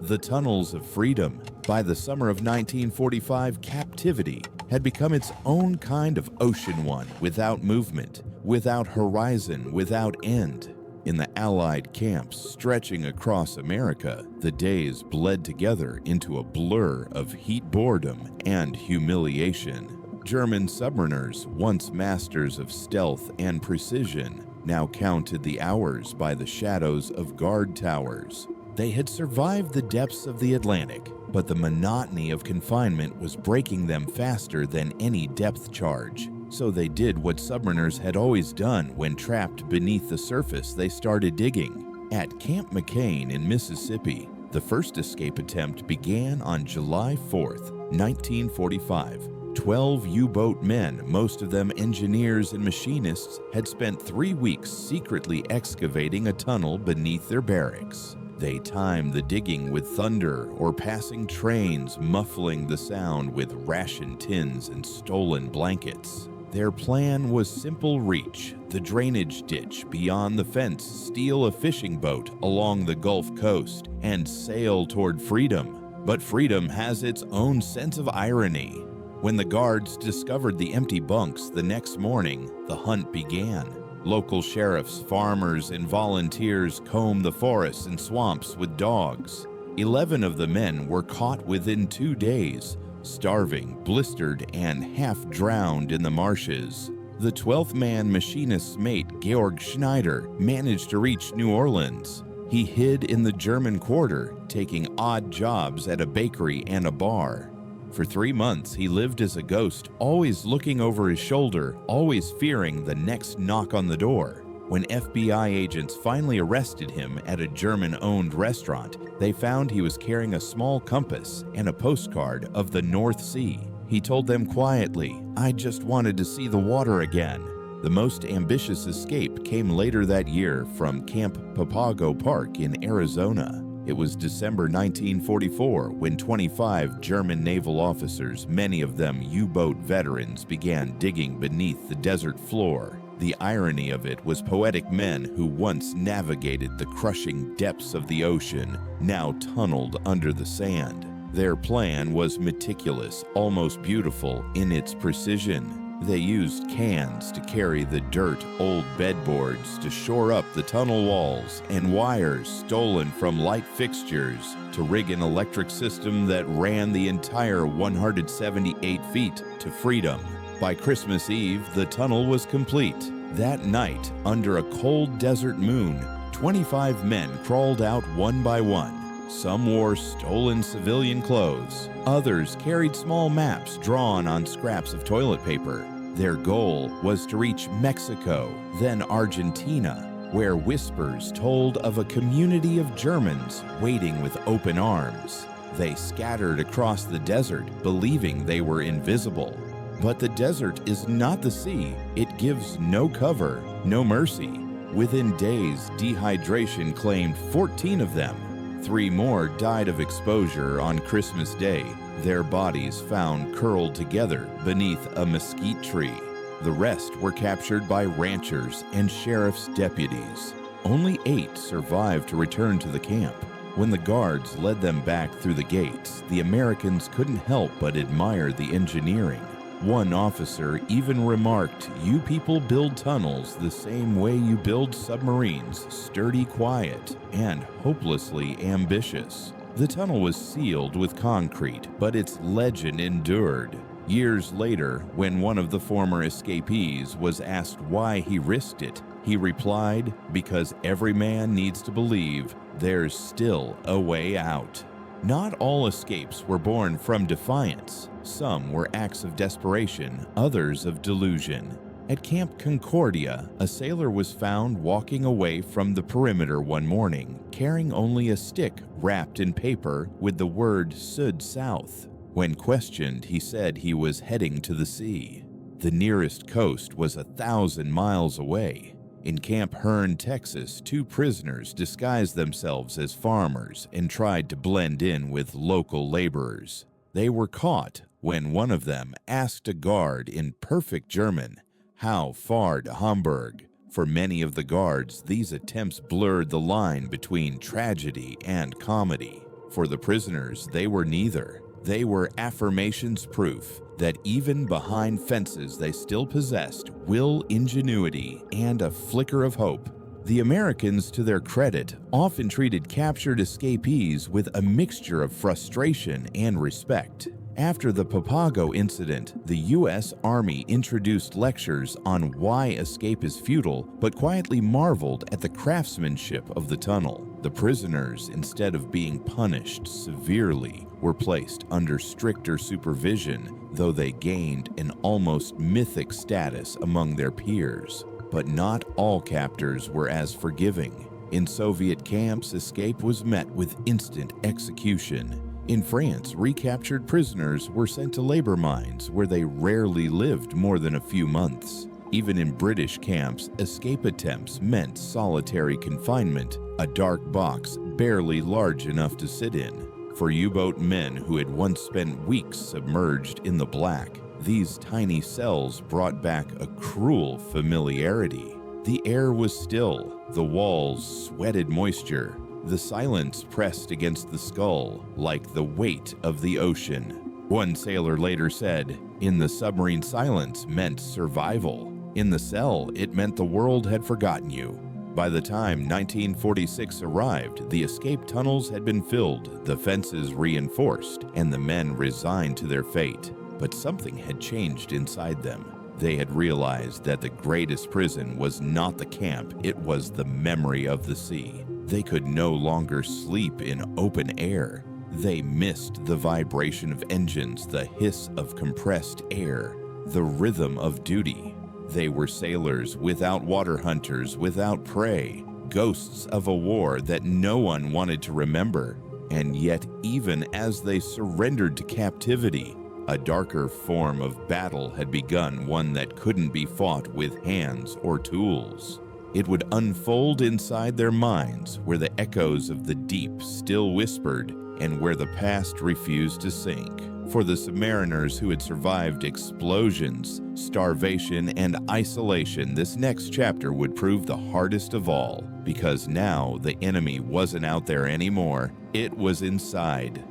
The tunnels of freedom. By the summer of 1945, captivity had become its own kind of ocean one, without movement, without horizon, without end. In the Allied camps stretching across America, the days bled together into a blur of heat, boredom, and humiliation. German submariners, once masters of stealth and precision, now counted the hours by the shadows of guard towers. They had survived the depths of the Atlantic, but the monotony of confinement was breaking them faster than any depth charge. So they did what submariners had always done when trapped beneath the surface: they started digging. At Camp McCain in Mississippi, the first escape attempt began on July 4th, 1945. 12 U-boat men, most of them engineers and machinists, had spent 3 weeks secretly excavating a tunnel beneath their barracks. They timed the digging with thunder or passing trains, muffling the sound with ration tins and stolen blankets. Their plan was simple: reach the drainage ditch beyond the fence, steal a fishing boat along the Gulf Coast, and sail toward freedom. But freedom has its own sense of irony. When the guards discovered the empty bunks the next morning, the hunt began. Local sheriffs, farmers, and volunteers combed the forests and swamps with dogs. 11 of the men were caught within 2 days, starving, blistered, and half drowned in the marshes. The 12th man machinist's mate, Georg Schneider, managed to reach New Orleans. He hid in the German quarter, taking odd jobs at a bakery and a bar. For 3 months, he lived as a ghost, always looking over his shoulder, always fearing the next knock on the door. When FBI agents finally arrested him at a German-owned restaurant, they found he was carrying a small compass and a postcard of the North Sea. He told them quietly, "I just wanted to see the water again." The most ambitious escape came later that year from Camp Papago Park in Arizona. It was December 1944 when 25 German naval officers, many of them U-boat veterans, began digging beneath the desert floor. The irony of it was poetic men who once navigated the crushing depths of the ocean now tunneled under the sand. Their plan was meticulous, almost beautiful in its precision. They used cans to carry the dirt, old bedboards to shore up the tunnel walls, and wires stolen from light fixtures to rig an electric system that ran the entire 178 feet to freedom. By Christmas Eve, the tunnel was complete. That night, under a cold desert moon, 25 men crawled out one by one. Some wore stolen civilian clothes. Others carried small maps drawn on scraps of toilet paper. Their goal was to reach Mexico, then Argentina, where whispers told of a community of Germans waiting with open arms. They scattered across the desert, believing they were invisible. But the desert is not the sea. It gives no cover, no mercy. Within days, dehydration claimed 14 of them. 3 more died of exposure on Christmas Day, their bodies found curled together beneath a mesquite tree. The rest were captured by ranchers and sheriff's deputies. Only 8 survived to return to the camp. When the guards led them back through the gates, the Americans couldn't help but admire the engineering. One officer even remarked, "You people build tunnels the same way you build submarines, sturdy, quiet, and hopelessly ambitious." The tunnel was sealed with concrete, but its legend endured. Years later, when one of the former escapees was asked why he risked it, he replied, "Because every man needs to believe there's still a way out." Not all escapes were born from defiance. Some were acts of desperation, others of delusion. At Camp Concordia, a sailor was found walking away from the perimeter one morning, carrying only a stick wrapped in paper with the word "Sud South." When questioned, he said he was heading to the sea. The nearest coast was 1,000 miles away. In Camp Hearn, Texas, 2 prisoners disguised themselves as farmers and tried to blend in with local laborers. They were caught when one of them asked a guard in perfect German, "How far to Hamburg?" For many of the guards, these attempts blurred the line between tragedy and comedy. For the prisoners, they were neither. They were affirmations proof that even behind fences they still possessed will, ingenuity, and a flicker of hope. The Americans, to their credit, often treated captured escapees with a mixture of frustration and respect. After the Papago incident, the U.S. Army introduced lectures on why escape is futile, but quietly marveled at the craftsmanship of the tunnel. The prisoners, instead of being punished severely, were placed under stricter supervision, though they gained an almost mythic status among their peers. But not all captors were as forgiving. In Soviet camps, escape was met with instant execution. In France, recaptured prisoners were sent to labor mines where they rarely lived more than a few months. Even in British camps, escape attempts meant solitary confinement, a dark box barely large enough to sit in. For U-boat men who had once spent weeks submerged in the black, these tiny cells brought back a cruel familiarity. The air was still, the walls sweated moisture. The silence pressed against the skull like the weight of the ocean. One sailor later said, "In the submarine, silence meant survival. In the cell, it meant the world had forgotten you." By the time 1946 arrived, the escape tunnels had been filled, the fences reinforced, and the men resigned to their fate. But something had changed inside them. They had realized that the greatest prison was not the camp, it was the memory of the sea. They could no longer sleep in open air. They missed the vibration of engines, the hiss of compressed air, the rhythm of duty. They were sailors without water hunters, without prey, ghosts of a war that no one wanted to remember. And yet, even as they surrendered to captivity, a darker form of battle had begun, one that couldn't be fought with hands or tools. It would unfold inside their minds, where the echoes of the deep still whispered and where the past refused to sink. For the submariners who had survived explosions, starvation, and isolation, this next chapter would prove the hardest of all, because now the enemy wasn't out there anymore, it was inside.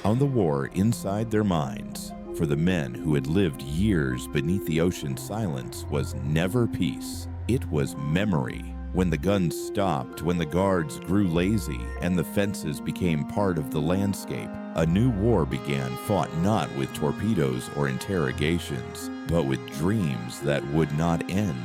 On the war inside their minds, for the men who had lived years beneath the ocean's silence, was never peace. It was memory. When the guns stopped, when the guards grew lazy, and the fences became part of the landscape, a new war began, fought not with torpedoes or interrogations, but with dreams that would not end.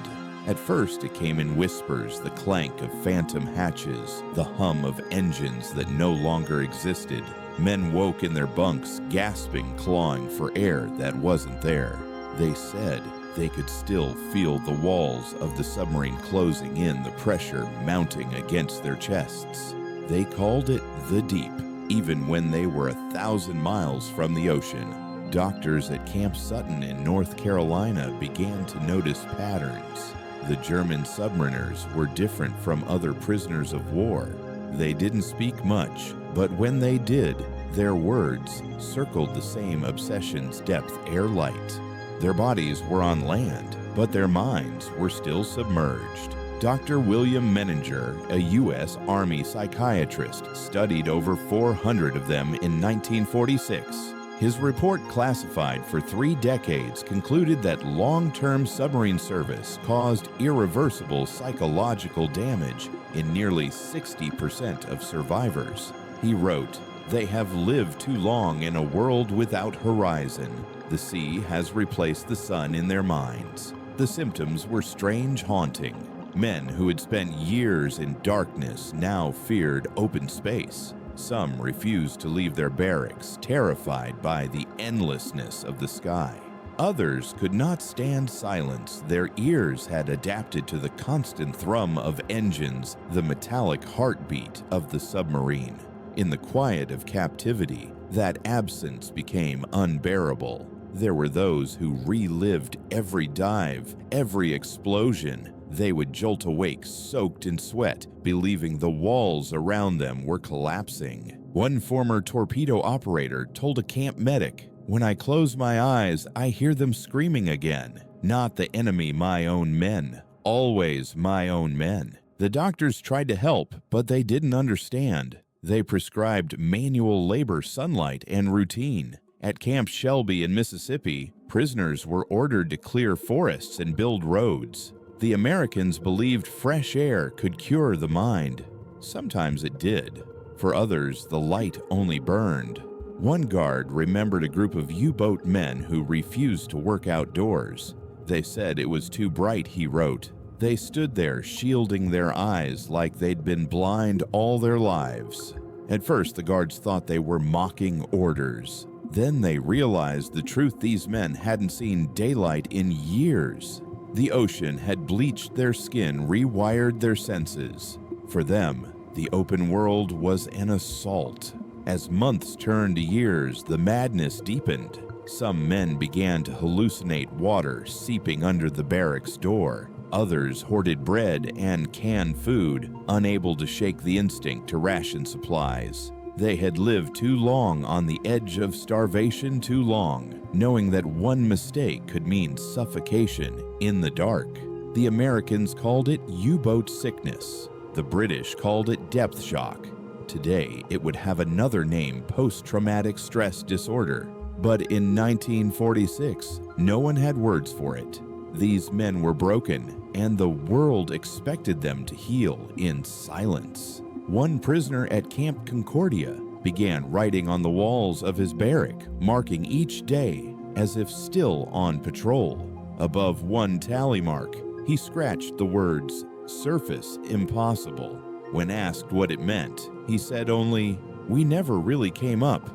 At first, it came in whispers, the clank of phantom hatches, the hum of engines that no longer existed. Men woke in their bunks, gasping, clawing for air that wasn't there. They said they could still feel the walls of the submarine closing in, the pressure mounting against their chests. They called it the deep, even when they were 1,000 miles from the ocean. Doctors at Camp Sutton in North Carolina began to notice patterns. The German submariners were different from other prisoners of war. They didn't speak much, but when they did, their words circled the same obsession's depth air light. Their bodies were on land, but their minds were still submerged. Dr. William Menninger, a U.S. Army psychiatrist, studied over 400 of them in 1946. His report, classified for 3 decades, concluded that long-term submarine service caused irreversible psychological damage in nearly 60% of survivors. He wrote, "They have lived too long in a world without horizon. The sea has replaced the sun in their minds." The symptoms were strange, haunting. Men who had spent years in darkness now feared open space. Some refused to leave their barracks, terrified by the endlessness of the sky. Others could not stand silence. Their ears had adapted to the constant thrum of engines, the metallic heartbeat of the submarine. In the quiet of captivity, that absence became unbearable. There were those who relived every dive, every explosion. They would jolt awake, soaked in sweat, believing the walls around them were collapsing. One former torpedo operator told a camp medic, "When I close my eyes, I hear them screaming again. Not the enemy, my own men. Always my own men." The doctors tried to help, but they didn't understand. They prescribed manual labor, sunlight, and routine. At Camp Shelby in Mississippi, prisoners were ordered to clear forests and build roads. The Americans believed fresh air could cure the mind. Sometimes it did. For others, the light only burned. One guard remembered a group of U-boat men who refused to work outdoors. They said it was too bright, he wrote. They stood there, shielding their eyes like they'd been blind all their lives. At first, the guards thought they were mocking orders. Then they realized the truth: these men hadn't seen daylight in years. The ocean had bleached their skin, rewired their senses. For them, the open world was an assault. As months turned to years, the madness deepened. Some men began to hallucinate water seeping under the barracks door. Others hoarded bread and canned food, unable to shake the instinct to ration supplies. They had lived too long on the edge of starvation, too long, knowing that one mistake could mean suffocation in the dark. The Americans called it U-boat sickness. The British called it depth shock. Today, it would have another name: post-traumatic stress disorder. But in 1946, no one had words for it. These men were broken, and the world expected them to heal in silence. One prisoner at Camp Concordia began writing on the walls of his barrack, marking each day as if still on patrol. Above one tally mark, he scratched the words, "Surface impossible." When asked what it meant, he said only, "We never really came up."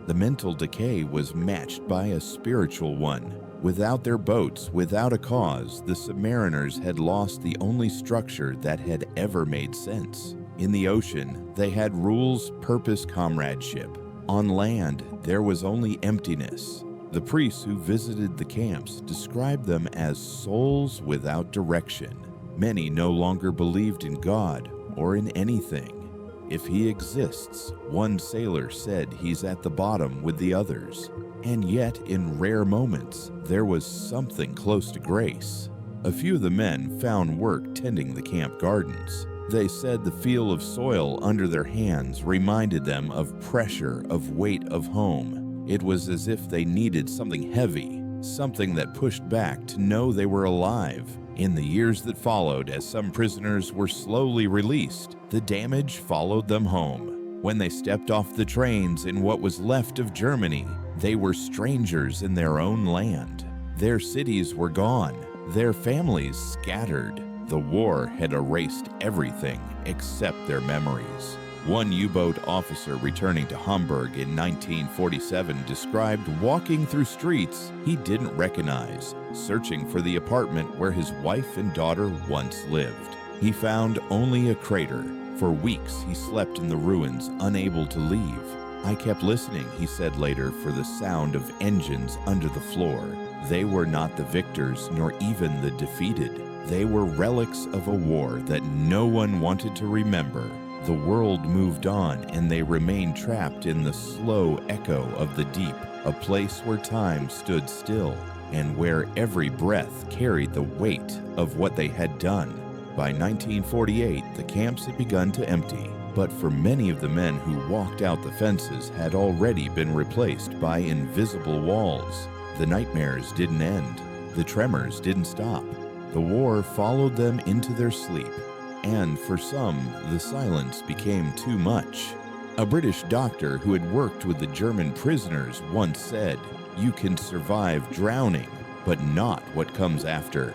The mental decay was matched by a spiritual one. Without their boats, without a cause, the submariners had lost the only structure that had ever made sense. In the ocean, they had rules, purpose, comradeship. On land, there was only emptiness. The priests who visited the camps described them as souls without direction. Many no longer believed in God or in anything. If he exists, one sailor said he's at the bottom with the others. And yet, in rare moments, there was something close to grace. A few of the men found work tending the camp gardens. They said the feel of soil under their hands reminded them of pressure, of weight of home. It was as if they needed something heavy, something that pushed back to know they were alive. In the years that followed, as some prisoners were slowly released, the damage followed them home. When they stepped off the trains in what was left of Germany, they were strangers in their own land. Their cities were gone. Their families scattered. The war had erased everything except their memories. One U-boat officer returning to Hamburg in 1947 described walking through streets he didn't recognize, searching for the apartment where his wife and daughter once lived. He found only a crater. For weeks he slept in the ruins, unable to leave. I kept listening, he said later, for the sound of engines under the floor. They were not the victors, nor even the defeated. They were relics of a war that no one wanted to remember. The world moved on, and they remained trapped in the slow echo of the deep, a place where time stood still, and where every breath carried the weight of what they had done. By 1948, the camps had begun to empty, but for many of the men who walked out the fences had already been replaced by invisible walls. The nightmares didn't end. The tremors didn't stop. The war followed them into their sleep, and for some, the silence became too much. A British doctor who had worked with the German prisoners once said, "You can survive drowning, but not what comes after."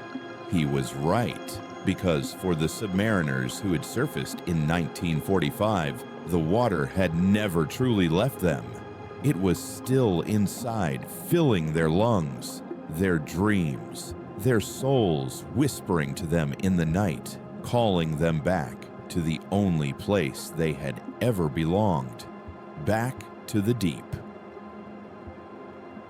He was right, because for the submariners who had surfaced in 1945, the water had never truly left them. It was still inside, filling their lungs, their dreams, their souls whispering to them in the night, calling them back to the only place they had ever belonged, back to the deep.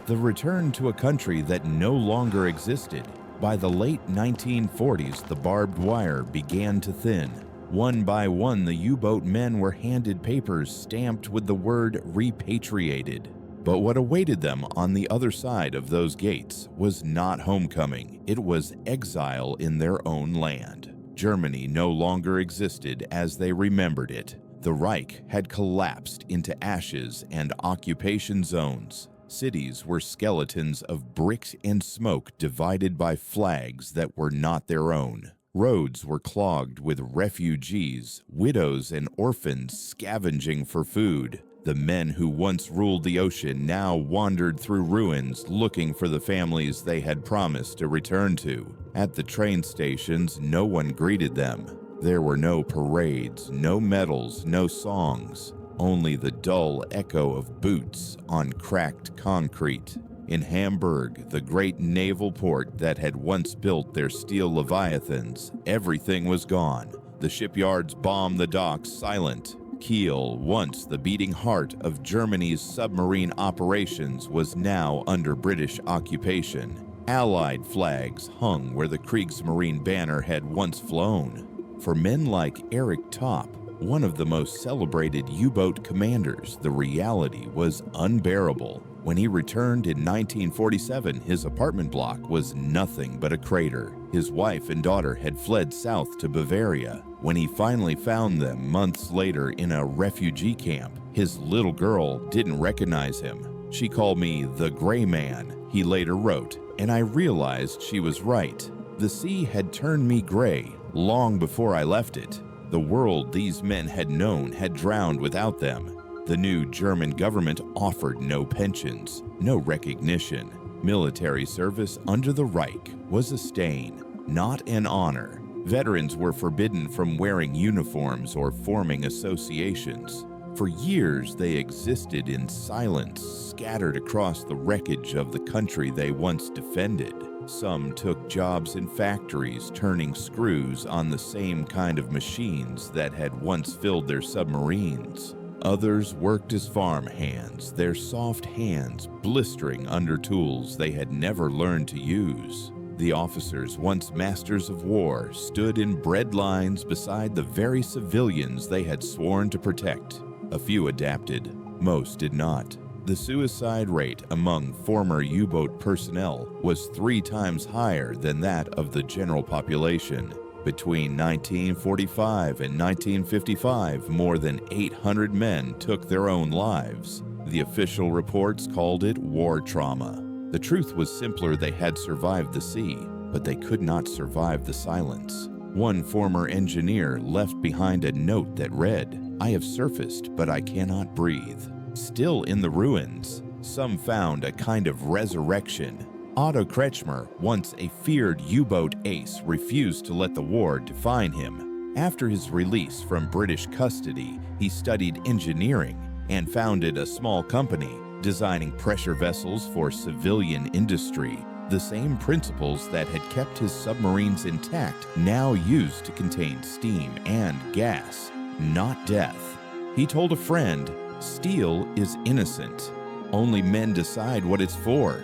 The return to a country that no longer existed. By the late 1940s, the barbed wire began to thin. One by one, the U-boat men were handed papers stamped with the word repatriated. But what awaited them on the other side of those gates was not homecoming. It was exile in their own land. Germany no longer existed as they remembered it. The Reich had collapsed into ashes and occupation zones. Cities were skeletons of bricks and smoke divided by flags that were not their own. Roads were clogged with refugees, widows and orphans scavenging for food. The men who once ruled the ocean now wandered through ruins looking for the families they had promised to return to. At the train stations, no one greeted them. There were no parades, no medals, no songs. Only the dull echo of boots on cracked concrete. In Hamburg, the great naval port that had once built their steel leviathans, everything was gone. The shipyards bombed the docks silent. Kiel, once the beating heart of Germany's submarine operations, was now under British occupation. Allied flags hung where the Kriegsmarine banner had once flown. For men like Eric Topp, one of the most celebrated U-boat commanders, the reality was unbearable. When he returned in 1947, his apartment block was nothing but a crater. His wife and daughter had fled south to Bavaria. When he finally found them months later in a refugee camp, his little girl didn't recognize him. "She called me the Gray Man," he later wrote, and I realized she was right. The sea had turned me gray long before I left it. The world these men had known had drowned without them. The new German government offered no pensions, no recognition. Military service under the Reich was a stain, not an honor. Veterans were forbidden from wearing uniforms or forming associations. For years, they existed in silence, scattered across the wreckage of the country they once defended. Some took jobs in factories, turning screws on the same kind of machines that had once filled their submarines. Others worked as farm hands, their soft hands blistering under tools they had never learned to use. The officers, once masters of war, stood in bread lines beside the very civilians they had sworn to protect. A few adapted, most did not. The suicide rate among former U-boat personnel was 3 times higher than that of the general population. Between 1945 and 1955, more than 800 men took their own lives. The official reports called it war trauma. The truth was simpler: they had survived the sea, but they could not survive the silence. One former engineer left behind a note that read, "I have surfaced, but I cannot breathe." Still in the ruins, some found a kind of resurrection. Otto Kretschmer, once a feared U-boat ace, refused to let the war define him. After his release from British custody, he studied engineering and founded a small company designing pressure vessels for civilian industry. The same principles that had kept his submarines intact now used to contain steam and gas, not death. He told a friend, "Steel is innocent. Only men decide what it's for."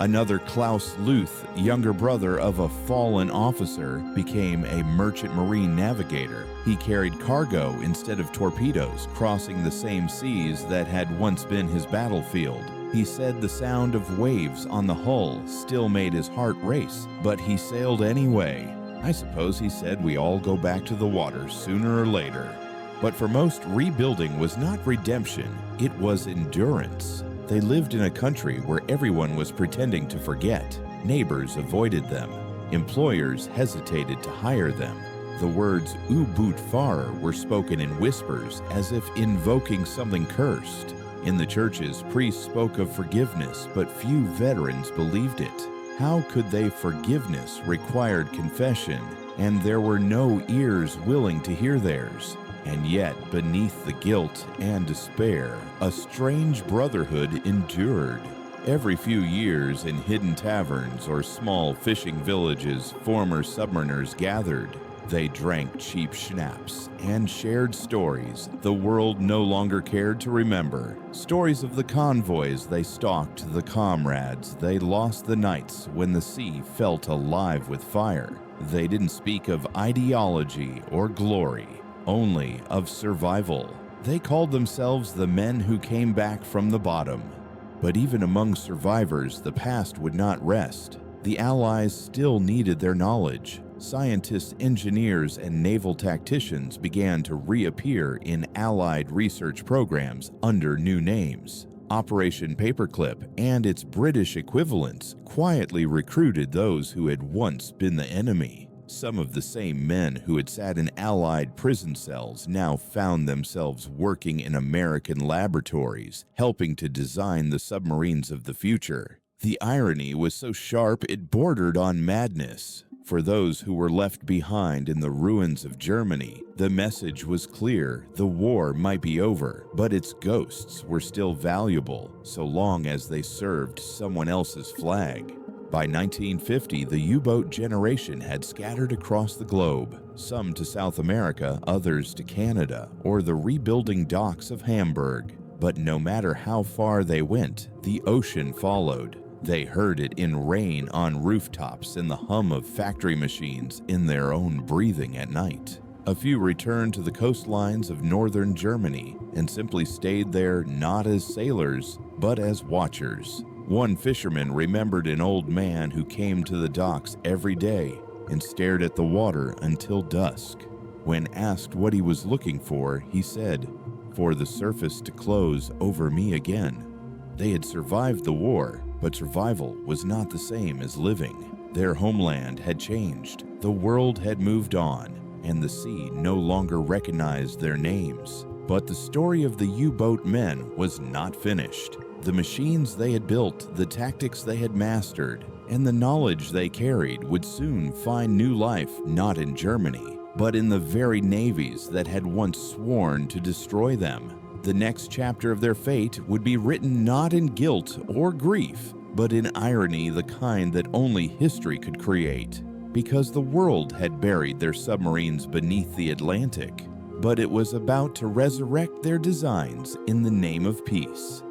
Another Klaus Luth, younger brother of a fallen officer, became a merchant marine navigator. He carried cargo instead of torpedoes, crossing the same seas that had once been his battlefield. He said the sound of waves on the hull still made his heart race, but he sailed anyway. I suppose he said we all go back to the water sooner or later. But for most, rebuilding was not redemption, it was endurance. They lived in a country where everyone was pretending to forget. Neighbors avoided them. Employers hesitated to hire them. The words "Ubut far" were spoken in whispers as if invoking something cursed. In the churches, priests spoke of forgiveness, but few veterans believed it. How could they? Forgiveness required confession, and there were no ears willing to hear theirs. And yet, beneath the guilt and despair, a strange brotherhood endured. Every few years, in hidden taverns or small fishing villages, former submariners gathered. They drank cheap schnapps and shared stories the world no longer cared to remember. Stories of the convoys they stalked, the comrades they lost, the nights when the sea felt alive with fire. They didn't speak of ideology or glory, only of survival. They called themselves the men who came back from the bottom. But even among survivors, the past would not rest. The Allies still needed their knowledge. Scientists, engineers, and naval tacticians began to reappear in Allied research programs under new names. Operation Paperclip and its British equivalents quietly recruited those who had once been the enemy. Some of the same men who had sat in Allied prison cells now found themselves working in American laboratories, helping to design the submarines of the future. The irony was so sharp it bordered on madness. For those who were left behind in the ruins of Germany, the message was clear: the war might be over, but its ghosts were still valuable, so long as they served someone else's flag. By 1950, the U-boat generation had scattered across the globe, some to South America, others to Canada, or the rebuilding docks of Hamburg. But no matter how far they went, the ocean followed. They heard it in rain on rooftops and the hum of factory machines in their own breathing at night. A few returned to the coastlines of northern Germany and simply stayed there not as sailors, but as watchers. One fisherman remembered an old man who came to the docks every day and stared at the water until dusk. When asked what he was looking for, he said, "For the surface to close over me again." They had survived the war, but survival was not the same as living. Their homeland had changed, the world had moved on, and the sea no longer recognized their names. But the story of the U-boat men was not finished. The machines they had built, the tactics they had mastered, and the knowledge they carried would soon find new life not in Germany, but in the very navies that had once sworn to destroy them. The next chapter of their fate would be written not in guilt or grief, but in irony, the kind that only history could create. Because the world had buried their submarines beneath the Atlantic, but it was about to resurrect their designs in the name of peace.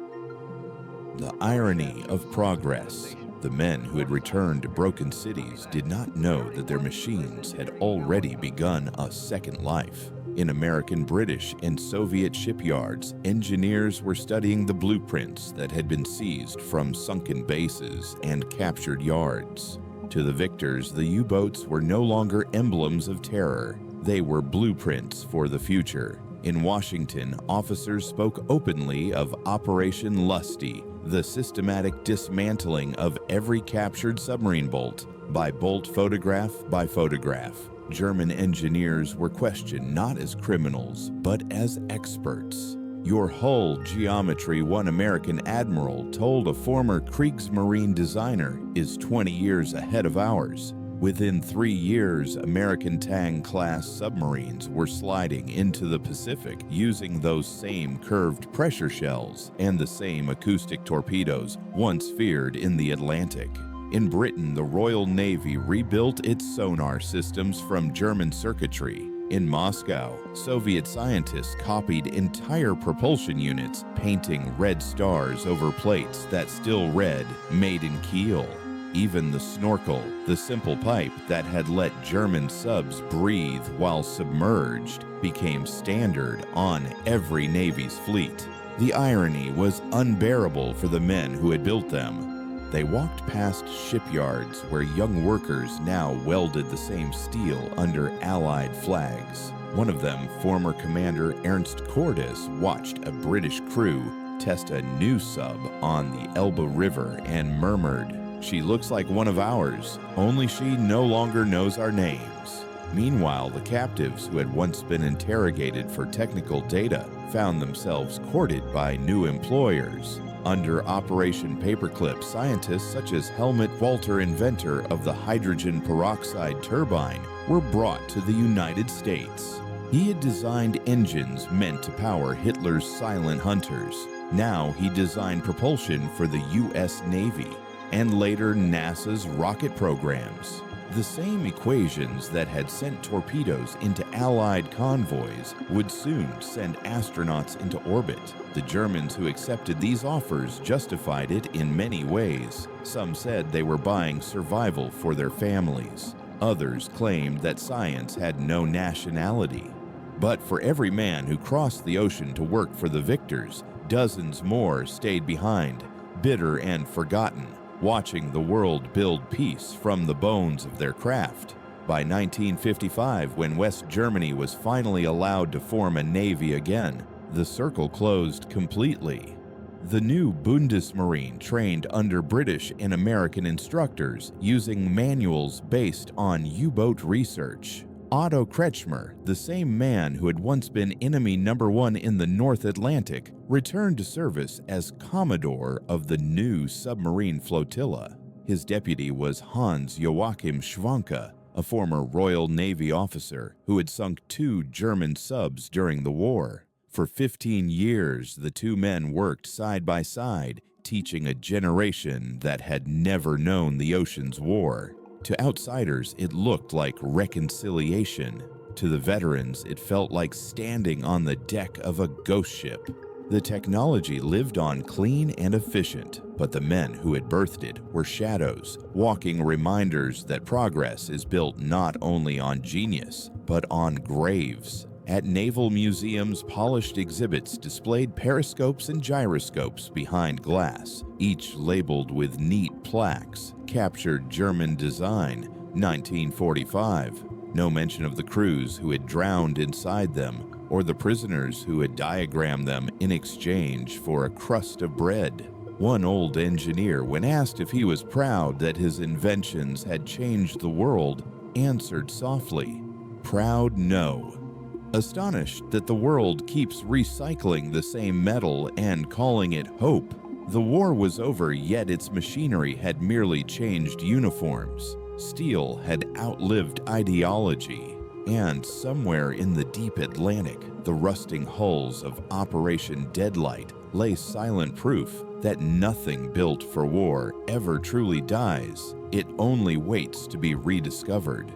The irony of progress. The men who had returned to broken cities did not know that their machines had already begun a second life. In American, British, and Soviet shipyards, engineers were studying the blueprints that had been seized from sunken bases and captured yards. To the victors, the U-boats were no longer emblems of terror. They were blueprints for the future. In Washington, officers spoke openly of Operation Lusty, the systematic dismantling of every captured submarine bolt by photograph by photograph. German engineers were questioned not as criminals, but as experts. Your hull geometry, one American admiral told a former Kriegsmarine designer, is 20 years ahead of ours. Within 3 years, American Tang-class submarines were sliding into the Pacific using those same curved pressure shells and the same acoustic torpedoes once feared in the Atlantic. In Britain, the Royal Navy rebuilt its sonar systems from German circuitry. In Moscow, Soviet scientists copied entire propulsion units, painting red stars over plates that still read, "Made in Kiel." Even the snorkel, the simple pipe that had let German subs breathe while submerged, became standard on every Navy's fleet. The irony was unbearable for the men who had built them. They walked past shipyards where young workers now welded the same steel under Allied flags. One of them, former Commander Ernst Cordes, watched a British crew test a new sub on the Elbe River and murmured, "She looks like one of ours, only she no longer knows our names." Meanwhile, the captives who had once been interrogated for technical data found themselves courted by new employers. Under Operation Paperclip, scientists such as Helmut Walter, inventor of the hydrogen peroxide turbine, were brought to the United States. He had designed engines meant to power Hitler's silent hunters. Now he designed propulsion for the U.S. Navy and later NASA's rocket programs. The same equations that had sent torpedoes into Allied convoys would soon send astronauts into orbit. The Germans who accepted these offers justified it in many ways. Some said they were buying survival for their families. Others claimed that science had no nationality. But for every man who crossed the ocean to work for the victors, dozens more stayed behind, bitter and forgotten, watching the world build peace from the bones of their craft. By 1955, when West Germany was finally allowed to form a navy again, the circle closed completely. The new Bundesmarine trained under British and American instructors using manuals based on U-boat research. Otto Kretschmer, the same man who had once been enemy number one in the North Atlantic, returned to service as Commodore of the new submarine flotilla. His deputy was Hans Joachim Schwanke, a former Royal Navy officer who had sunk 2 German subs during the war. For 15 years, the two men worked side by side, teaching a generation that had never known the ocean's war. To outsiders, it looked like reconciliation. To the veterans, it felt like standing on the deck of a ghost ship. The technology lived on clean and efficient, but the men who had birthed it were shadows, walking reminders that progress is built not only on genius, but on graves. At naval museums, polished exhibits displayed periscopes and gyroscopes behind glass, each labeled with neat plaques, captured German design, 1945. No mention of the crews who had drowned inside them, or the prisoners who had diagrammed them in exchange for a crust of bread. One old engineer, when asked if he was proud that his inventions had changed the world, answered softly, "Proud, no." Astonished that the world keeps recycling the same metal and calling it hope. The war was over, yet its machinery had merely changed uniforms. Steel had outlived ideology. And somewhere in the deep Atlantic, the rusting hulls of Operation Deadlight lay silent proof that nothing built for war ever truly dies. It only waits to be rediscovered.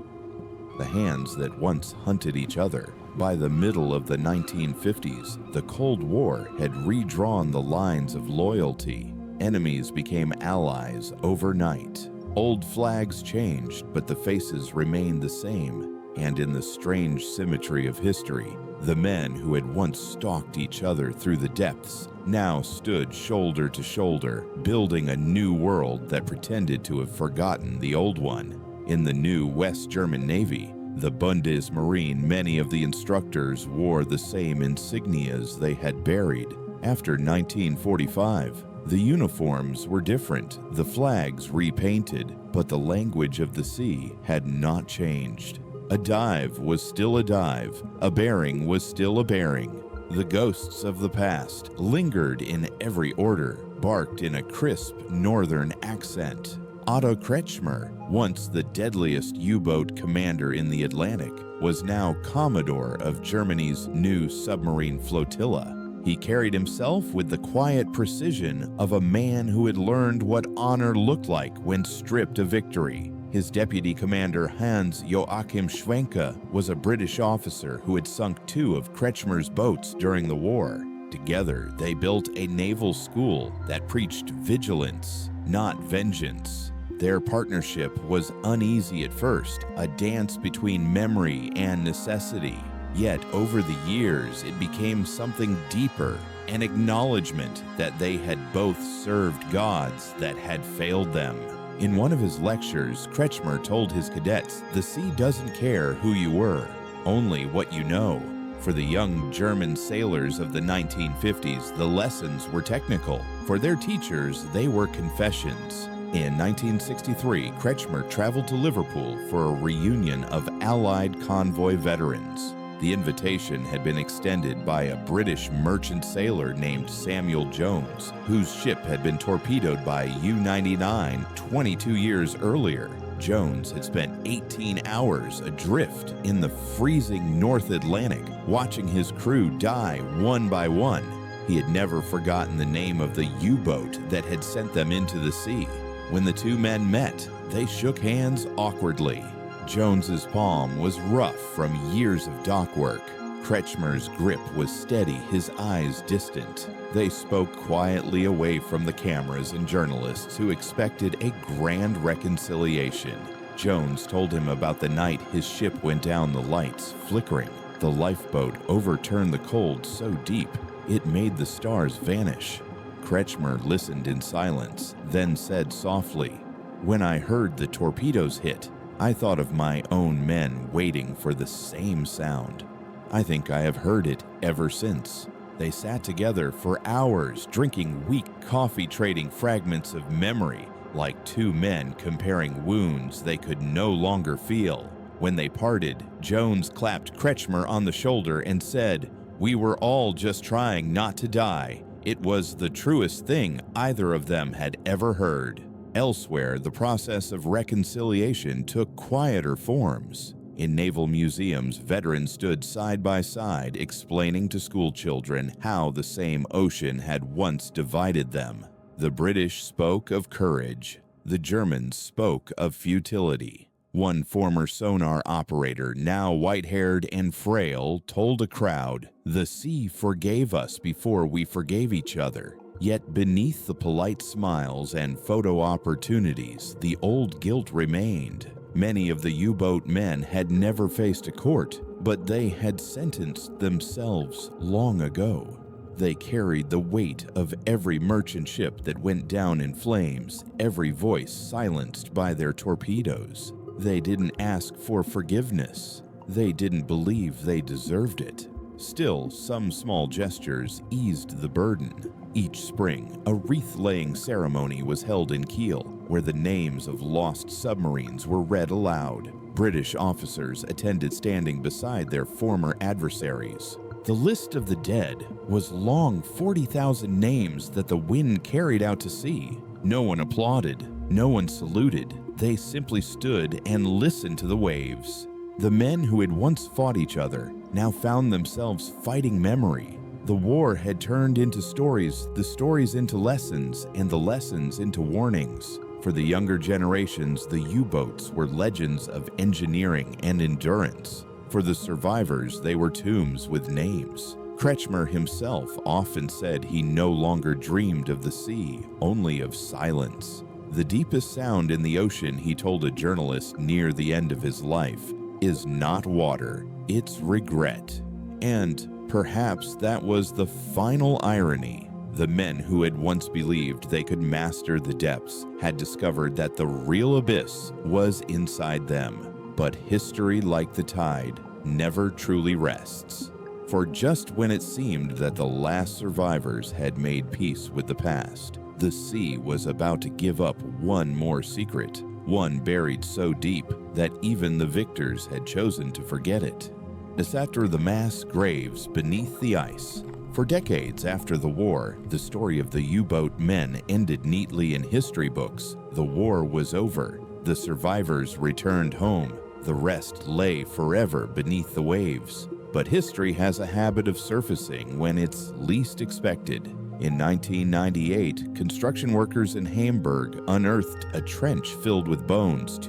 The hands that once hunted each other. By the middle of the 1950s, the Cold War had redrawn the lines of loyalty. Enemies became allies overnight. Old flags changed, but the faces remained the same. And in the strange symmetry of history, the men who had once stalked each other through the depths now stood shoulder to shoulder, building a new world that pretended to have forgotten the old one. In the new West German Navy, the Bundesmarine, many of the instructors wore the same insignias they had buried. After 1945, the uniforms were different, the flags repainted, but the language of the sea had not changed. A dive was still a dive, a bearing was still a bearing. The ghosts of the past lingered in every order, barked in a crisp northern accent. Otto Kretschmer, once the deadliest U-boat commander in the Atlantic, was now Commodore of Germany's new submarine flotilla. He carried himself with the quiet precision of a man who had learned what honor looked like when stripped of victory. His deputy commander, Hans Joachim Schwenke, was a British officer who had sunk 2 of Kretschmer's boats during the war. Together, they built a naval school that preached vigilance, not vengeance. Their partnership was uneasy at first, a dance between memory and necessity. Yet over the years, it became something deeper, an acknowledgement that they had both served gods that had failed them. In one of his lectures, Kretschmer told his cadets, "The sea doesn't care who you were, only what you know." For the young German sailors of the 1950s, the lessons were technical. For their teachers, they were confessions. In 1963, Kretschmer traveled to Liverpool for a reunion of Allied convoy veterans. The invitation had been extended by a British merchant sailor named Samuel Jones, whose ship had been torpedoed by U-99 22 years earlier. Jones had spent 18 hours adrift in the freezing North Atlantic, watching his crew die one by one. He had never forgotten the name of the U-boat that had sent them into the sea. When the two men met, they shook hands awkwardly. Jones's palm was rough from years of dock work. Kretschmer's grip was steady, his eyes distant. They spoke quietly away from the cameras and journalists who expected a grand reconciliation. Jones told him about the night his ship went down, the lights flickering. The lifeboat overturned the cold so deep, it made the stars vanish. Kretschmer listened in silence, then said softly, "When I heard the torpedoes hit, I thought of my own men waiting for the same sound. I think I have heard it ever since." They sat together for hours, drinking weak coffee, trading fragments of memory, like two men comparing wounds they could no longer feel. When they parted, Jones clapped Kretschmer on the shoulder and said, "We were all just trying not to die." It was the truest thing either of them had ever heard. Elsewhere, the process of reconciliation took quieter forms. In naval museums, veterans stood side by side explaining to school children how the same ocean had once divided them. The British spoke of courage. The Germans spoke of futility. One former sonar operator, now white-haired and frail, told a crowd, "The sea forgave us before we forgave each other." Yet beneath the polite smiles and photo opportunities, the old guilt remained. Many of the U-boat men had never faced a court, but they had sentenced themselves long ago. They carried the weight of every merchant ship that went down in flames, every voice silenced by their torpedoes. They didn't ask for forgiveness. They didn't believe they deserved it. Still, some small gestures eased the burden. Each spring, a wreath-laying ceremony was held in Kiel, where the names of lost submarines were read aloud. British officers attended standing beside their former adversaries. The list of the dead was long, 40,000 names that the wind carried out to sea. No one applauded, no one saluted. They simply stood and listened to the waves. The men who had once fought each other now found themselves fighting memory. The war had turned into stories, the stories into lessons, and the lessons into warnings. For the younger generations, the U-boats were legends of engineering and endurance. For the survivors, they were tombs with names. Kretschmer himself often said he no longer dreamed of the sea, only of silence. The deepest sound in the ocean, he told a journalist near the end of his life, is not water, it's regret. And perhaps that was the final irony. The men who had once believed they could master the depths had discovered that the real abyss was inside them. But history, like the tide, never truly rests. For just when it seemed that the last survivors had made peace with the past, the sea was about to give up one more secret, one buried so deep that even the victors had chosen to forget it. It's after the mass graves beneath the ice. For decades after the war, the story of the U-boat men ended neatly in history books. The war was over. The survivors returned home. The rest lay forever beneath the waves. But history has a habit of surfacing when it's least expected. In 1998, construction workers in Hamburg unearthed a trench filled with bones,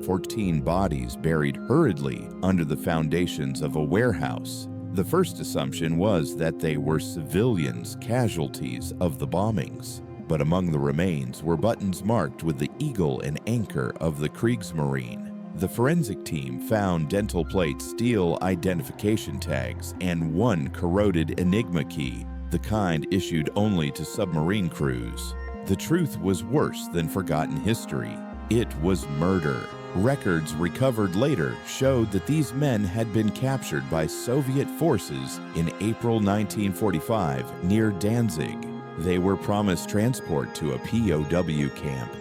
14 bodies buried hurriedly under the foundations of a warehouse. The first assumption was that they were civilians, casualties of the bombings. But among the remains were buttons marked with the eagle and anchor of the Kriegsmarine. The forensic team found dental plate steel identification tags and one corroded Enigma key, the kind issued only to submarine crews. The truth was worse than forgotten history. It was murder. Records recovered later showed that these men had been captured by Soviet forces in April 1945 near Danzig. They were promised transport to a POW camp.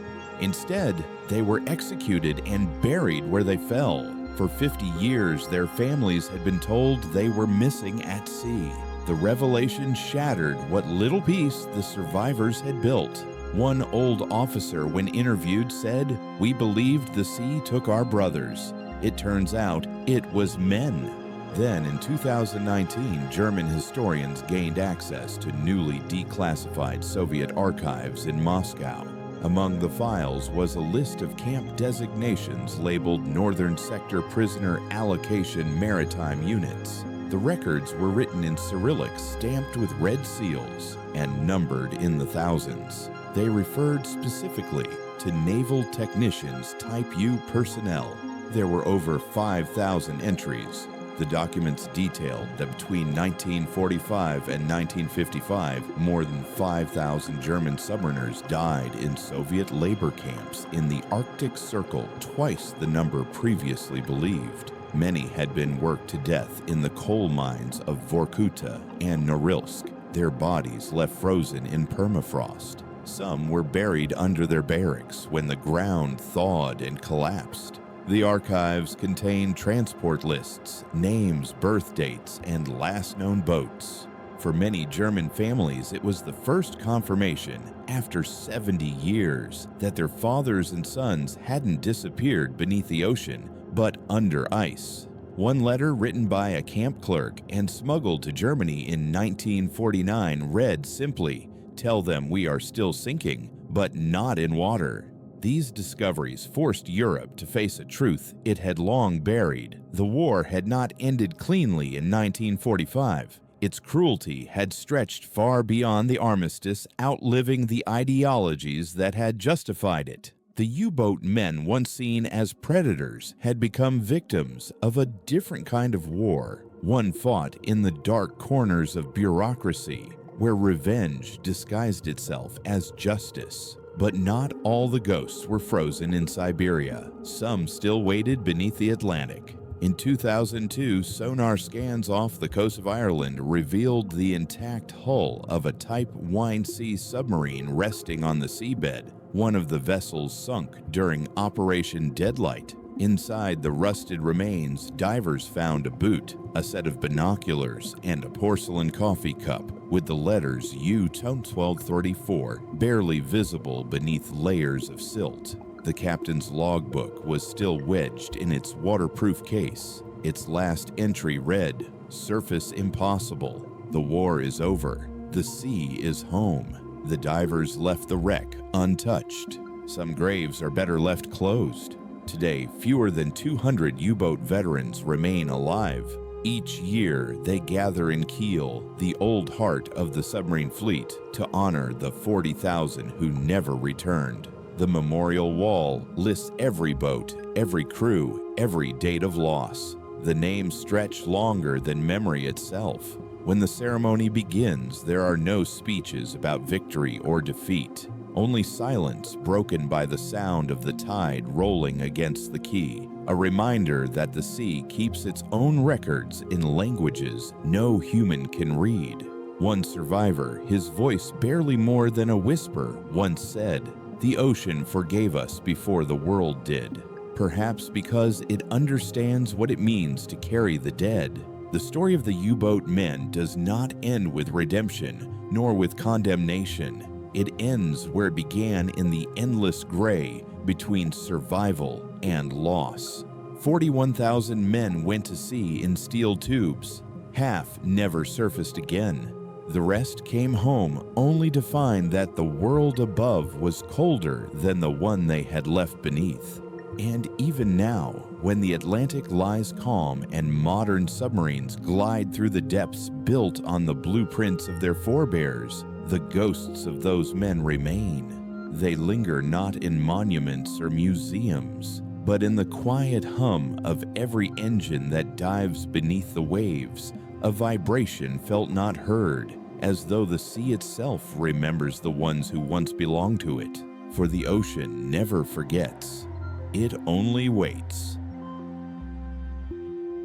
Instead, they were executed and buried where they fell. For 50 years, their families had been told they were missing at sea. The revelation shattered what little peace the survivors had built. One old officer, when interviewed, said, "We believed the sea took our brothers. It turns out it was men." Then, in 2019, German historians gained access to newly declassified Soviet archives in Moscow. Among the files was a list of camp designations labeled Northern Sector Prisoner Allocation Maritime Units. The records were written in Cyrillic stamped with red seals and numbered in the thousands. They referred specifically to Naval Technicians Type U personnel. There were over 5,000 entries. The documents detailed that between 1945 and 1955, more than 5,000 German submariners died in Soviet labor camps in the Arctic Circle, twice the number previously believed. Many had been worked to death in the coal mines of Vorkuta and Norilsk, their bodies left frozen in permafrost. Some were buried under their barracks when the ground thawed and collapsed. The archives contain transport lists, names, birth dates, and last known boats. For many German families, it was the first confirmation, after 70 years, that their fathers and sons hadn't disappeared beneath the ocean, but under ice. One letter written by a camp clerk and smuggled to Germany in 1949 read simply, "Tell them we are still sinking, but not in water." These discoveries forced Europe to face a truth it had long buried. The war had not ended cleanly in 1945. Its cruelty had stretched far beyond the armistice, outliving the ideologies that had justified it. The U-boat men, once seen as predators, had become victims of a different kind of war, one fought in the dark corners of bureaucracy, where revenge disguised itself as justice. But not all the ghosts were frozen in Siberia. Some still waited beneath the Atlantic. In 2002, sonar scans off the coast of Ireland revealed the intact hull of a Type 1C submarine resting on the seabed. One of the vessels sunk during Operation Deadlight. Inside the rusted remains, divers found a boot, a set of binoculars, and a porcelain coffee cup with the letters U-1234 barely visible beneath layers of silt. The captain's logbook was still wedged in its waterproof case. Its last entry read, "Surface impossible. The war is over. The sea is home." The divers left the wreck untouched. Some graves are better left closed. Today, fewer than 200 U-boat veterans remain alive. Each year, they gather in Kiel, the old heart of the submarine fleet, to honor the 40,000 who never returned. The memorial wall lists every boat, every crew, every date of loss. The names stretch longer than memory itself. When the ceremony begins, there are no speeches about victory or defeat. Only silence broken by the sound of the tide rolling against the quay, a reminder that the sea keeps its own records in languages no human can read. One survivor, his voice barely more than a whisper, once said, "The ocean forgave us before the world did," perhaps because it understands what it means to carry the dead. The story of the U-boat men does not end with redemption, nor with condemnation. It ends where it began, in the endless gray between survival and loss. 41,000 men went to sea in steel tubes. Half never surfaced again. The rest came home only to find that the world above was colder than the one they had left beneath. And even now, when the Atlantic lies calm and modern submarines glide through the depths built on the blueprints of their forebears, the ghosts of those men remain. They linger not in monuments or museums, but in the quiet hum of every engine that dives beneath the waves, a vibration felt not heard, as though the sea itself remembers the ones who once belonged to it. For the ocean never forgets. It only waits.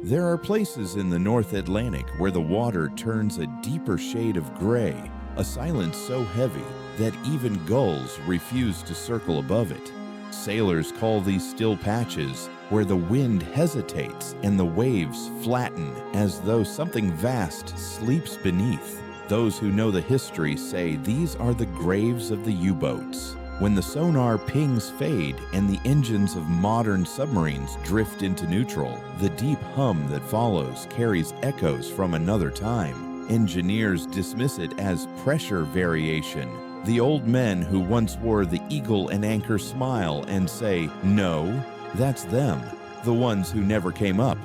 There are places in the North Atlantic where the water turns a deeper shade of gray, a silence so heavy that even gulls refuse to circle above it. Sailors call these still patches where the wind hesitates and the waves flatten as though something vast sleeps beneath. Those who know the history say these are the graves of the U-boats. When the sonar pings fade and the engines of modern submarines drift into neutral, the deep hum that follows carries echoes from another time. Engineers dismiss it as pressure variation. The old men who once wore the eagle and anchor smile and say, "No, that's them," the ones who never came up.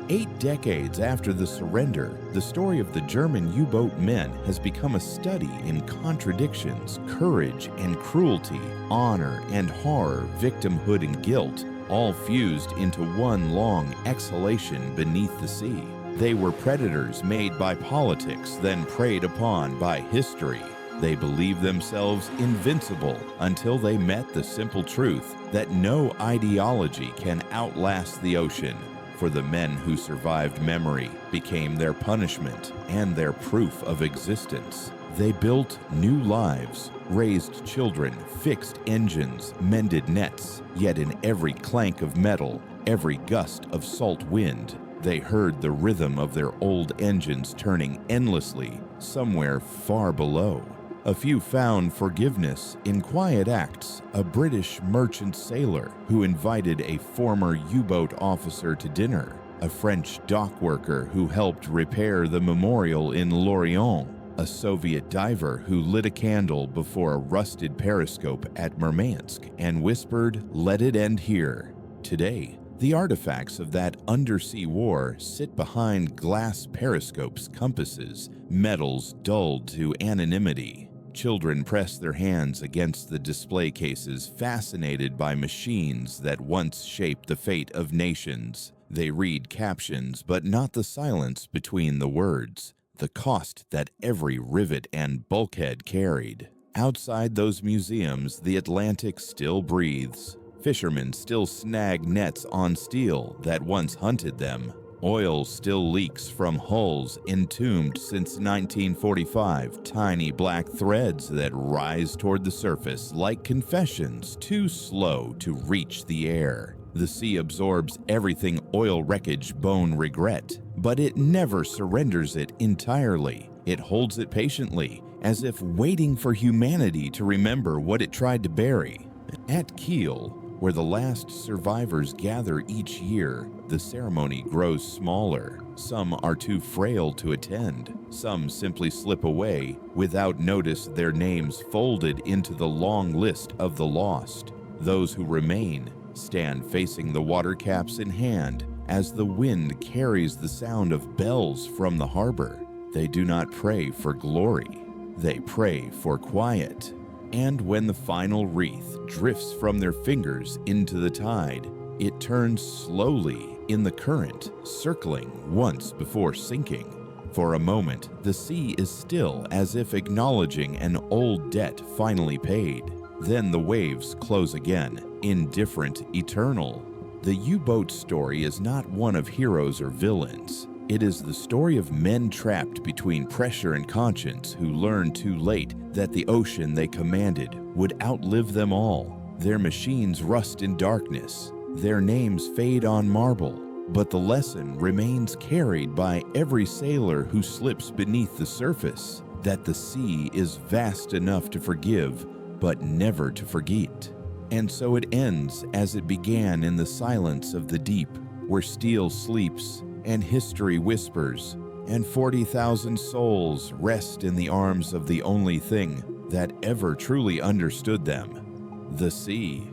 8 decades after the surrender, the story of the German U-boat men has become a study in contradictions, courage and cruelty, honor and horror, victimhood and guilt, all fused into one long exhalation beneath the sea. They were predators made by politics, then preyed upon by history. They believed themselves invincible until they met the simple truth that no ideology can outlast the ocean. For the men who survived memory became their punishment and their proof of existence. They built new lives, raised children, fixed engines, mended nets, yet in every clank of metal, every gust of salt wind, they heard the rhythm of their old engines turning endlessly somewhere far below. A few found forgiveness in quiet acts. A British merchant sailor who invited a former U-boat officer to dinner, a French dock worker who helped repair the memorial in Lorient, a Soviet diver who lit a candle before a rusted periscope at Murmansk and whispered, "Let it end here." Today, the artifacts of that undersea war sit behind glass periscopes, compasses, metals dulled to anonymity. Children press their hands against the display cases, fascinated by machines that once shaped the fate of nations. They read captions, but not the silence between the words, the cost that every rivet and bulkhead carried. Outside those museums, the Atlantic still breathes. Fishermen still snag nets on steel that once hunted them. Oil still leaks from hulls entombed since 1945, tiny black threads that rise toward the surface like confessions too slow to reach the air. The sea absorbs everything oil wreckage bone regret, but it never surrenders it entirely. It holds it patiently, as if waiting for humanity to remember what it tried to bury. At Kiel, where the last survivors gather each year, the ceremony grows smaller. Some are too frail to attend. Some simply slip away without notice, their names folded into the long list of the lost. Those who remain stand facing the water caps in hand as the wind carries the sound of bells from the harbor. They do not pray for glory. They pray for quiet. And when the final wreath drifts from their fingers into the tide, it turns slowly in the current, circling once before sinking. For a moment, the sea is still, as if acknowledging an old debt finally paid. Then the waves close again, indifferent, eternal. The U-boat story is not one of heroes or villains. It is the story of men trapped between pressure and conscience who learned too late that the ocean they commanded would outlive them all. Their machines rust in darkness. Their names fade on marble. But the lesson remains carried by every sailor who slips beneath the surface, that the sea is vast enough to forgive, but never to forget. And so it ends as it began in the silence of the deep, where steel sleeps and history whispers, and 40,000 souls rest in the arms of the only thing that ever truly understood them, the sea.